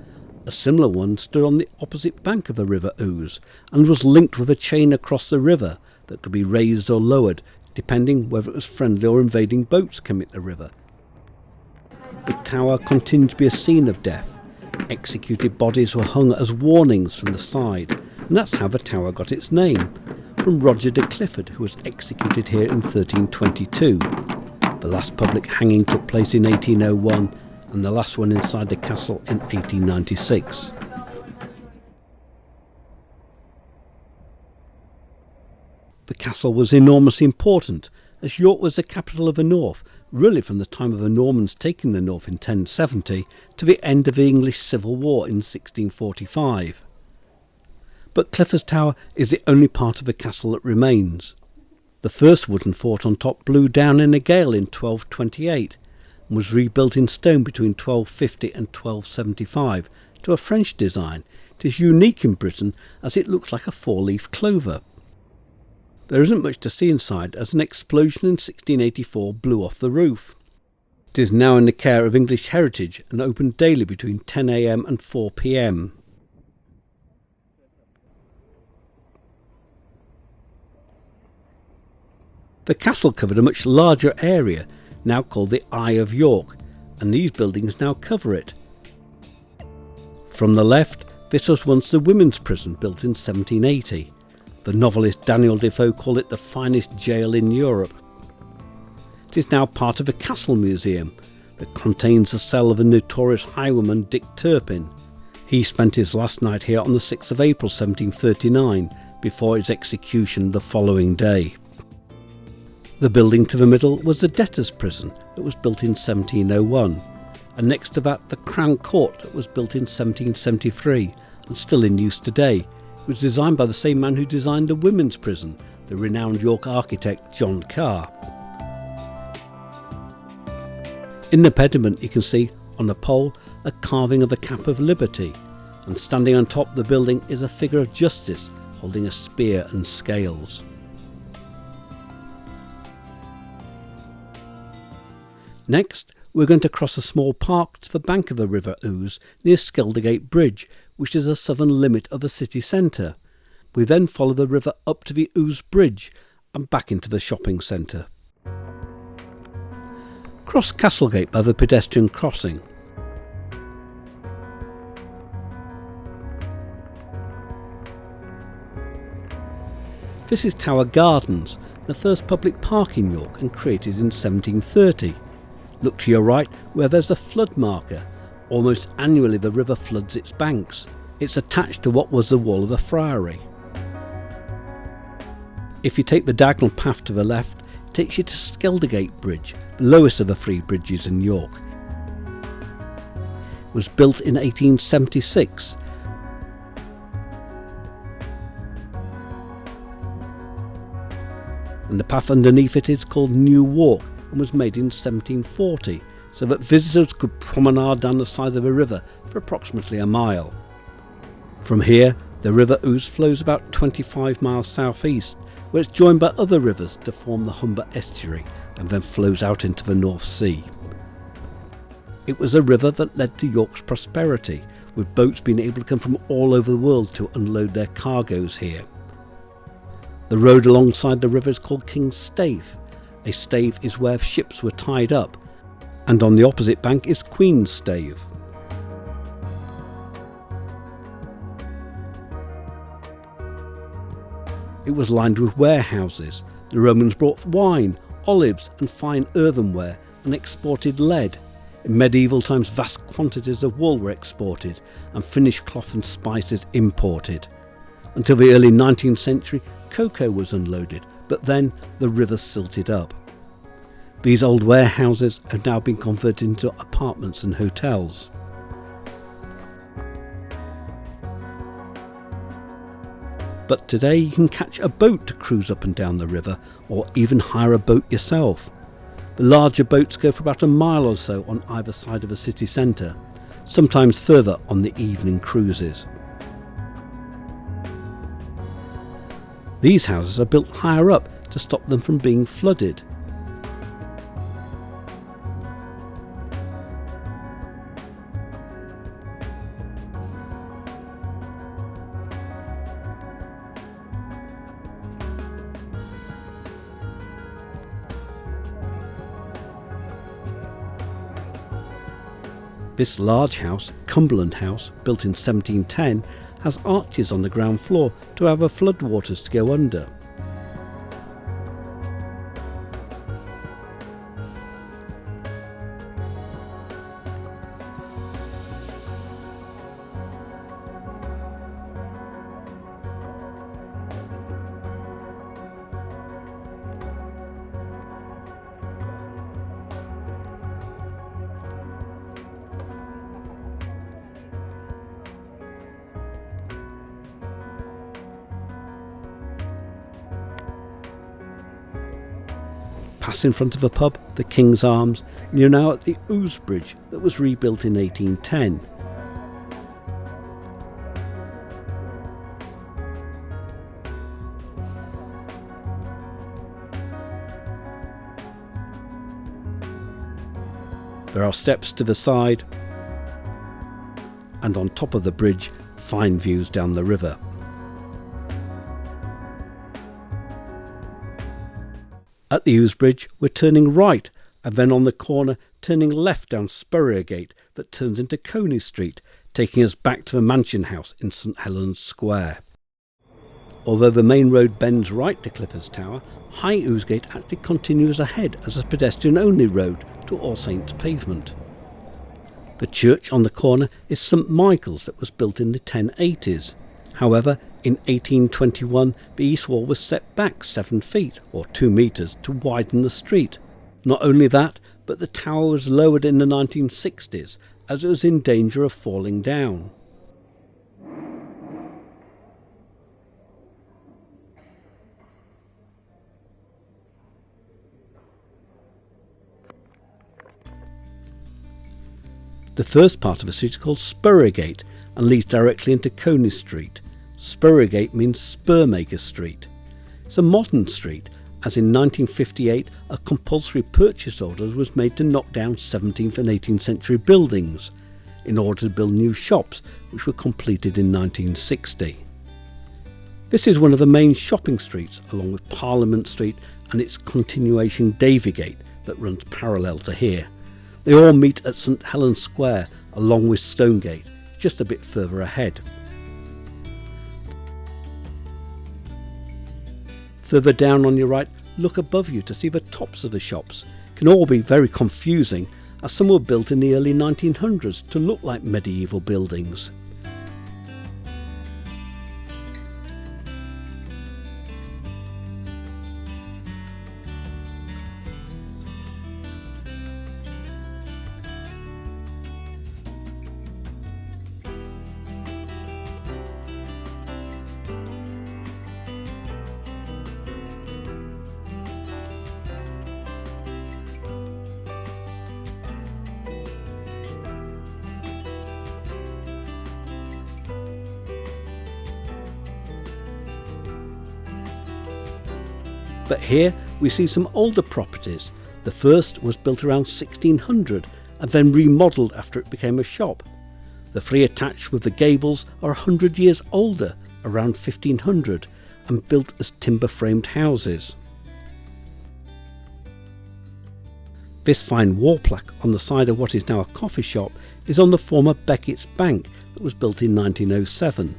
A similar one stood on the opposite bank of the River Ouse and was linked with a chain across the river that could be raised or lowered, depending whether it was friendly or invading boats came at the river. The tower continued to be a scene of death. Executed bodies were hung as warnings from the side, and that's how the tower got its name, from Roger de Clifford, who was executed here in 1322. The last public hanging took place in 1801, and the last one inside the castle in 1896. The castle was enormously important, as York was the capital of the north, really from the time of the Normans taking the north in 1070 to the end of the English Civil War in 1645. But Clifford's Tower is the only part of the castle that remains. The first wooden fort on top blew down in a gale in 1228, and was rebuilt in stone between 1250 and 1275 to a French design. It is unique in Britain as it looks like a four-leaf clover. There isn't much to see inside as an explosion in 1684 blew off the roof. It is now in the care of English Heritage and open daily between 10 a.m. and 4 p.m. The castle covered a much larger area, now called the Eye of York, and these buildings now cover it. From the left, this was once the women's prison built in 1780. The novelist Daniel Defoe called it the finest jail in Europe. It is now part of a castle museum that contains the cell of a notorious highwayman Dick Turpin. He spent his last night here on the 6th of April 1739, before its execution the following day. The building to the middle was the debtors' prison that was built in 1701, and next to that the Crown Court that was built in 1773 and still in use today. It was designed by the same man who designed the women's prison, the renowned York architect John Carr. In the pediment you can see on a pole a carving of the Cap of Liberty, and standing on top of the building is a figure of justice holding a spear and scales. Next, we're going to cross a small park to the bank of the River Ouse near Stonegate Bridge, which is the southern limit of the city centre. We then follow the river up to the Ouse Bridge and back into the shopping centre. Cross Castlegate by the pedestrian crossing. This is Tower Gardens, the first public park in York and created in 1730. Look to your right where there's a flood marker. Almost annually the river floods its banks. It's attached to what was the wall of a friary. If you take the diagonal path to the left, it takes you to Stonegate Bridge, the lowest of the three bridges in York. It was built in 1876. And the path underneath it is called New Walk and was made in 1740, so that visitors could promenade down the side of the river for approximately a mile. From here, the River Ouse flows about 25 miles southeast, where it's joined by other rivers to form the Humber estuary and then flows out into the North Sea. It was a river that led to York's prosperity, with boats being able to come from all over the world to unload their cargoes here. The road alongside the river is called King's Stave. A stave is where ships were tied up, and on the opposite bank is Queen's Stave. It was lined with warehouses. The Romans brought wine, olives and fine earthenware and exported lead. In medieval times vast quantities of wool were exported and finished cloth and spices imported. Until the early 19th century, cocoa was unloaded, but then the river silted up. These old warehouses have now been converted into apartments and hotels. But today you can catch a boat to cruise up and down the river, or even hire a boat yourself. The larger boats go for about a mile or so on either side of the city centre, sometimes further on the evening cruises. These houses are built higher up to stop them from being flooded. This large house, Cumberland House, built in 1710, has arches on the ground floor to allow floodwaters to go under. Pass in front of a pub, the King's Arms, and you're now at the Ouse Bridge that was rebuilt in 1810. There are steps to the side, and on top of the bridge, fine views down the river. At the Ouse Bridge, we're turning right, and then on the corner, turning left down Coppergate that turns into Coney Street, taking us back to the Mansion House in St Helens Square. Although the main road bends right to Clifford's Tower, High Ousegate actually continues ahead as a pedestrian-only road to All Saints pavement. The church on the corner is St Michael's that was built in the 1080s. However, In 1821, the east wall was set back 7 feet, or 2 metres, to widen the street. Not only that, but the tower was lowered in the 1960s, as it was in danger of falling down. The first part of the street is called Coppergate and leads directly into Coney Street. Coppergate means Spurmaker Street. It's a modern street, as in 1958 a compulsory purchase order was made to knock down 17th and 18th century buildings in order to build new shops, which were completed in 1960. This is one of the main shopping streets, along with Parliament Street and its continuation Davygate that runs parallel to here. They all meet at St Helen's Square along with Stonegate, just a bit further ahead. Further down on your right, look above you to see the tops of the shops. It can all be very confusing, as some were built in the early 1900s to look like medieval buildings. But here we see some older properties. The first was built around 1600 and then remodelled after it became a shop. The three attached with the gables are 100 years older, around 1500, and built as timber-framed houses. This fine wall plaque on the side of what is now a coffee shop is on the former Beckett's Bank that was built in 1907.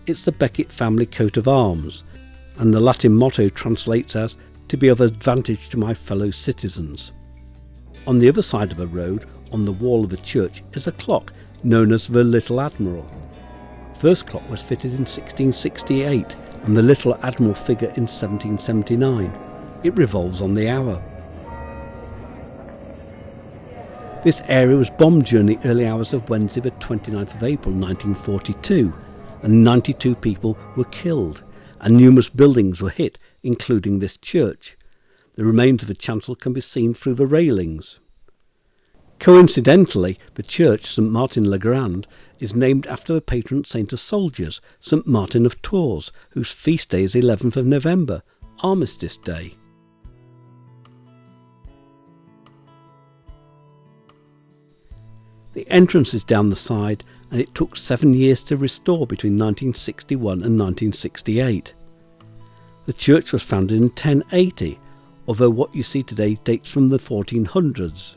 It's the Beckett family coat of arms, and the Latin motto translates as, "to be of advantage to my fellow citizens." On the other side of the road, on the wall of the church, is a clock known as the Little Admiral. The first clock was fitted in 1668 and the Little Admiral figure in 1779. It revolves on the hour. This area was bombed during the early hours of Wednesday the 29th of April 1942, and 92 people were killed, and numerous buildings were hit, including this church. The remains of the chancel can be seen through the railings. Coincidentally, the church, St Martin le Grand, is named after the patron saint of soldiers, St Martin of Tours, whose feast day is 11th of November, Armistice Day. The entrance is down the side, and it took 7 years to restore between 1961 and 1968. The church was founded in 1080, although what you see today dates from the 1400s.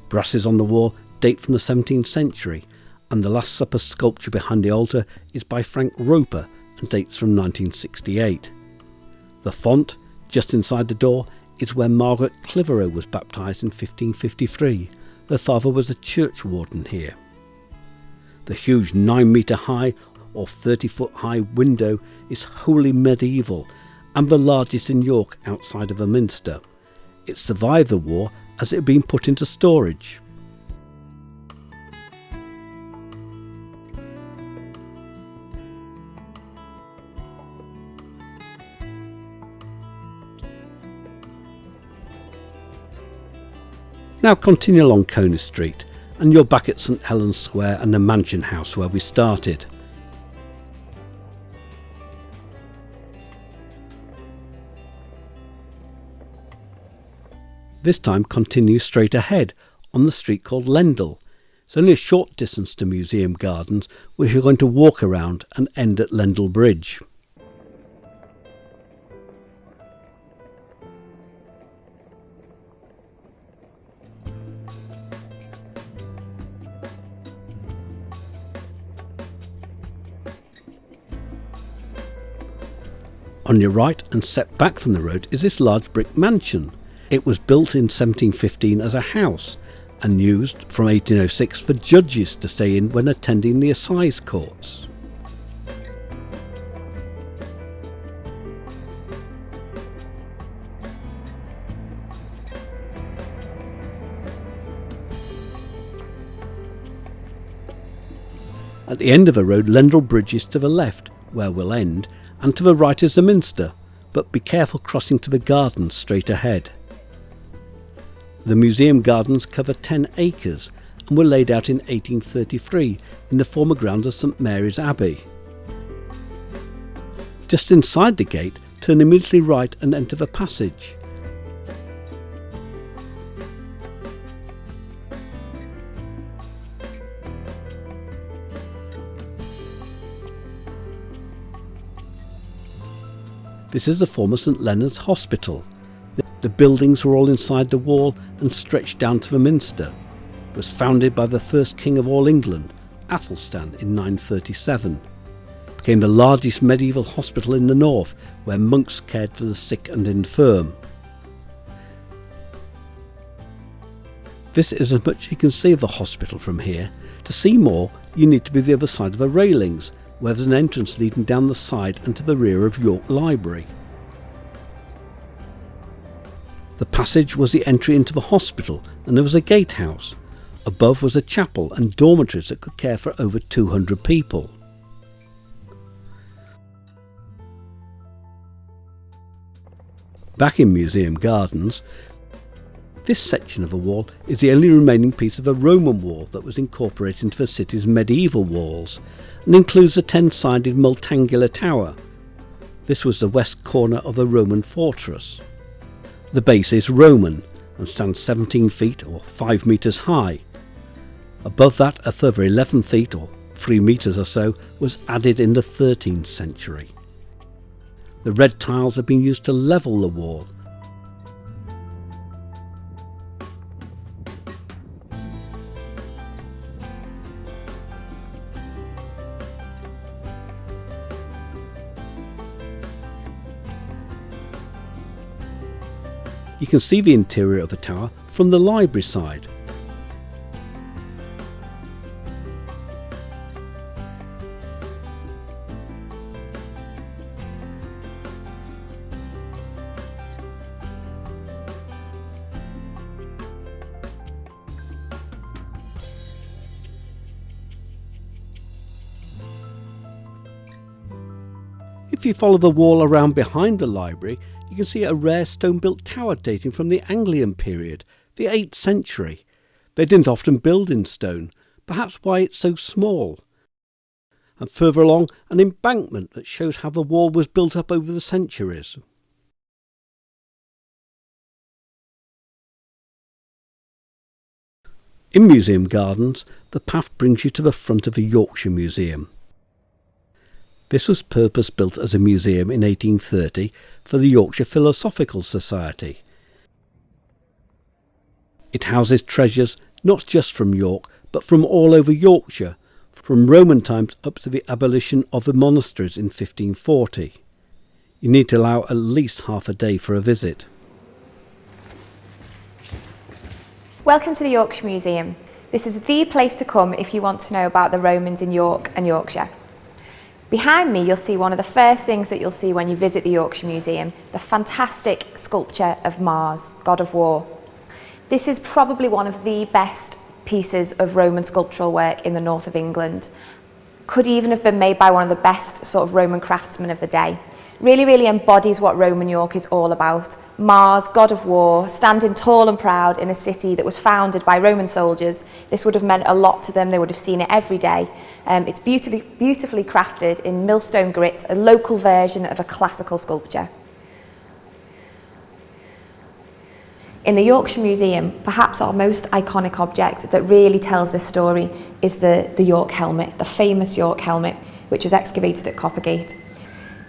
Brasses on the wall date from the 17th century, and the Last Supper sculpture behind the altar is by Frank Roper and dates from 1968. The font, just inside the door, is where Margaret Clifford was baptised in 1553. Her father was a churchwarden here. The huge 9-metre high or 30-foot high window is wholly medieval and the largest in York outside of a Minster. It survived the war as it had been put into storage. Now continue along Coney Street and you're back at St Helen's Square and the Mansion House where we started. This time continue straight ahead on the street called Lendal. It's only a short distance to Museum Gardens, which you're going to walk around and end at Lendal Bridge. On your right and set back from the road is this large brick mansion. It was built in 1715 as a house and used from 1806 for judges to stay in when attending the assize courts. At the end of the road, Lendal Bridge is to the left, where we'll end, and to the right is the Minster, but be careful crossing to the gardens straight ahead. The museum gardens cover 10 acres and were laid out in 1833 in the former grounds of St Mary's Abbey. Just inside the gate, turn immediately right and enter the passage. This is the former St Leonard's Hospital. The buildings were all inside the wall and stretched down to the Minster. It was founded by the first King of all England, Athelstan, in 937. It became the largest medieval hospital in the north, where monks cared for the sick and infirm. This is as much as you can see of the hospital from here. To see more, you need to be the other side of the railings, where there's an entrance leading down the side and to the rear of York Library. The passage was the entry into the hospital, and there was a gatehouse. Above was a chapel and dormitories that could care for over 200 people. Back in Museum Gardens, this section of the wall is the only remaining piece of a Roman wall that was incorporated into the city's medieval walls, and includes a 10-sided multangular tower. This was the west corner of a Roman fortress. The base is Roman and stands 17 feet or 5 metres high. Above that, a further 11 feet or 3 metres or so was added in the 13th century. The red tiles have been used to level the wall. You can see the interior of the tower from the library side. If you follow the wall around behind the library, you can see a rare stone-built tower dating from the Anglian period, the 8th century. They didn't often build in stone, perhaps why it's so small. And further along, an embankment that shows how the wall was built up over the centuries. In Museum Gardens, the path brings you to the front of the Yorkshire Museum. This was purpose-built as a museum in 1830 for the Yorkshire Philosophical Society. It houses treasures not just from York, but from all over Yorkshire, from Roman times up to the abolition of the monasteries in 1540. You need to allow at least half a day for a visit. Welcome to the Yorkshire Museum. This is the place to come if you want to know about the Romans in York and Yorkshire. Behind me, you'll see one of the first things that you'll see when you visit the Yorkshire Museum, the fantastic sculpture of Mars, god of war. This is probably one of the best pieces of Roman sculptural work in the north of England. Could even have been made by one of the best sort of Roman craftsmen of the day. Really embodies what Roman York is all about. Mars, god of war, standing tall and proud in a city that was founded by Roman soldiers. This would have meant a lot to them. They would have seen it every day. It's beautifully crafted in millstone grit, a local version of a classical sculpture. In the Yorkshire Museum, perhaps our most iconic object that really tells this story is the York helmet, the famous York helmet, which was excavated at Coppergate.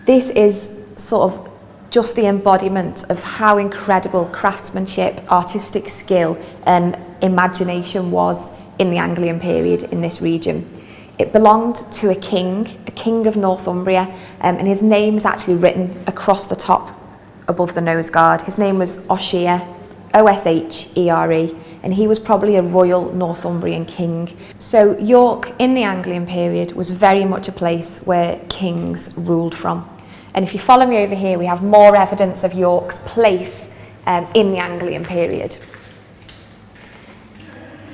This is sort of just the embodiment of how incredible craftsmanship, artistic skill and imagination was in the Anglian period in this region. It belonged to a king of Northumbria, and his name is actually written across the top above the nose guard. His name was Oshere, O-S-H-E-R-E, and he was probably a royal Northumbrian king. So York in the Anglian period was very much a place where kings ruled from. And if you follow me over here, we have more evidence of York's place in the Anglian period.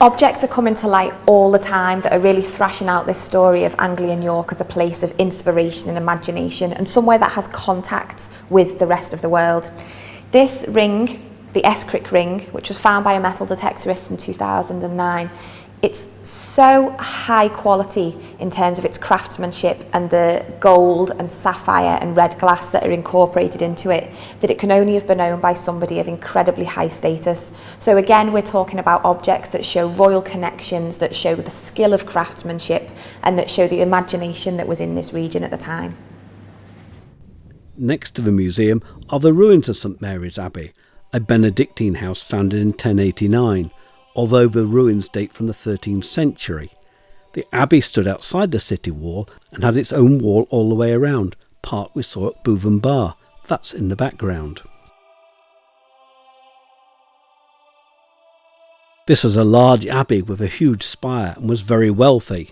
Objects are coming to light all the time that are really thrashing out this story of Anglian York as a place of inspiration and imagination, and somewhere that has contact with the rest of the world. This ring, the Escrick ring, which was found by a metal detectorist in 2009, it's so high quality in terms of its craftsmanship and the gold and sapphire and red glass that are incorporated into it, that it can only have been owned by somebody of incredibly high status. So again, we're talking about objects that show royal connections, that show the skill of craftsmanship, and that show the imagination that was in this region at the time. Next to the museum are the ruins of St Mary's Abbey, a Benedictine house founded in 1089. Although the ruins date from the 13th century. The abbey stood outside the city wall and had its own wall all the way around, part we saw at Bootham Bar. That's in the background. This was a large abbey with a huge spire and was very wealthy,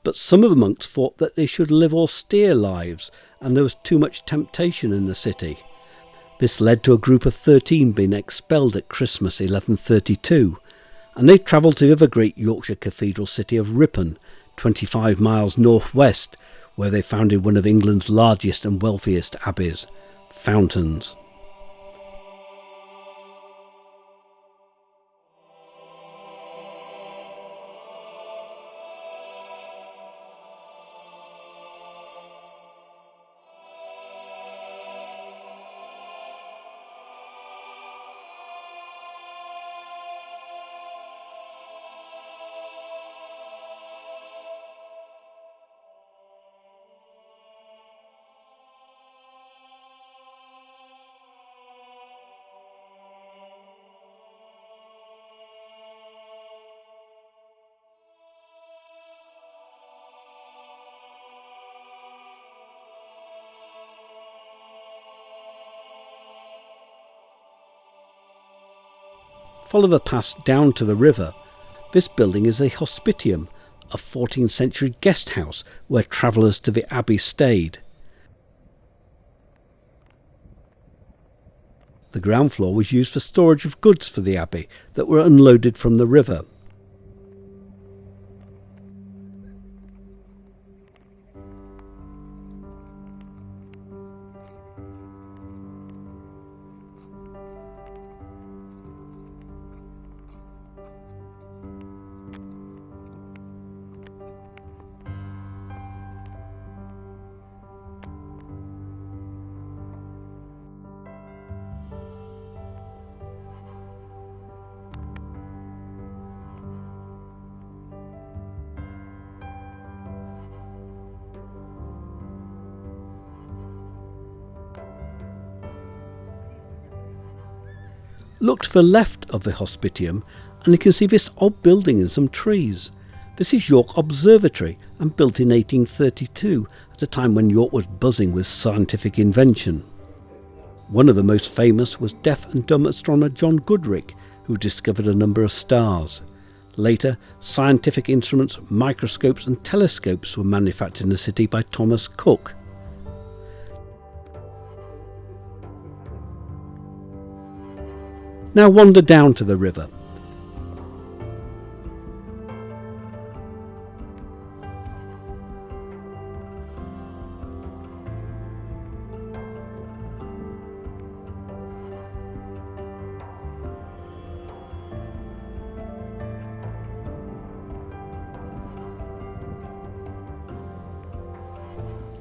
but some of the monks thought that they should live austere lives and there was too much temptation in the city. This led to a group of 13 being expelled at Christmas 1132. And they travelled to the other great Yorkshire cathedral city of Ripon, 25 miles northwest, where they founded one of England's largest and wealthiest abbeys, Fountains. Follow the path down to the river. This building is a hospitium, a 14th century guest house where travellers to the abbey stayed. The ground floor was used for storage of goods for the abbey that were unloaded from the river. Look to the left of the hospitium and you can see this odd building and some trees. This is York Observatory and built in 1832 at a time when York was buzzing with scientific invention. One of the most famous was deaf and dumb astronomer John Goodrick, who discovered a number of stars. Later, scientific instruments, microscopes and telescopes were manufactured in the city by Thomas Cook. Now wander down to the river.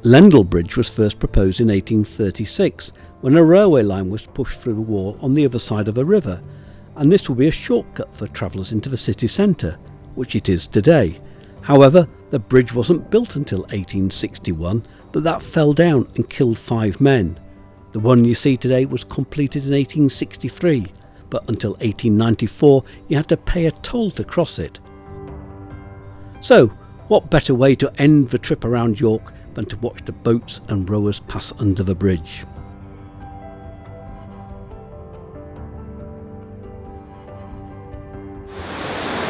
Lendal Bridge was first proposed in 1836 when a railway line was pushed through the wall on the other side of a river, and this will be a shortcut for travellers into the city centre, which it is today. However, the bridge wasn't built until 1861, but that fell down and killed 5 men. The one you see today was completed in 1863, but until 1894 you had to pay a toll to cross it. So, what better way to end the trip around York than to watch the boats and rowers pass under the bridge.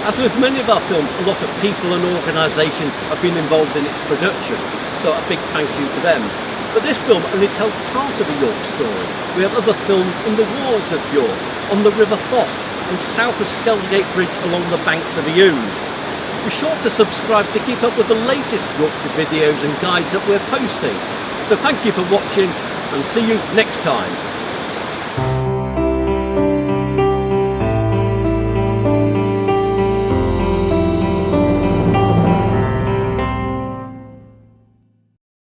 As with many of our films, a lot of people and organisations have been involved in its production, so a big thank you to them. But this film only tells part of the York story. We have other films in the wars of York, on the River Foss, and south of Stonegate Bridge along the banks of the Ouse. Be sure to subscribe to keep up with the latest Yorkshire videos and guides that we're posting. So thank you for watching and see you next time.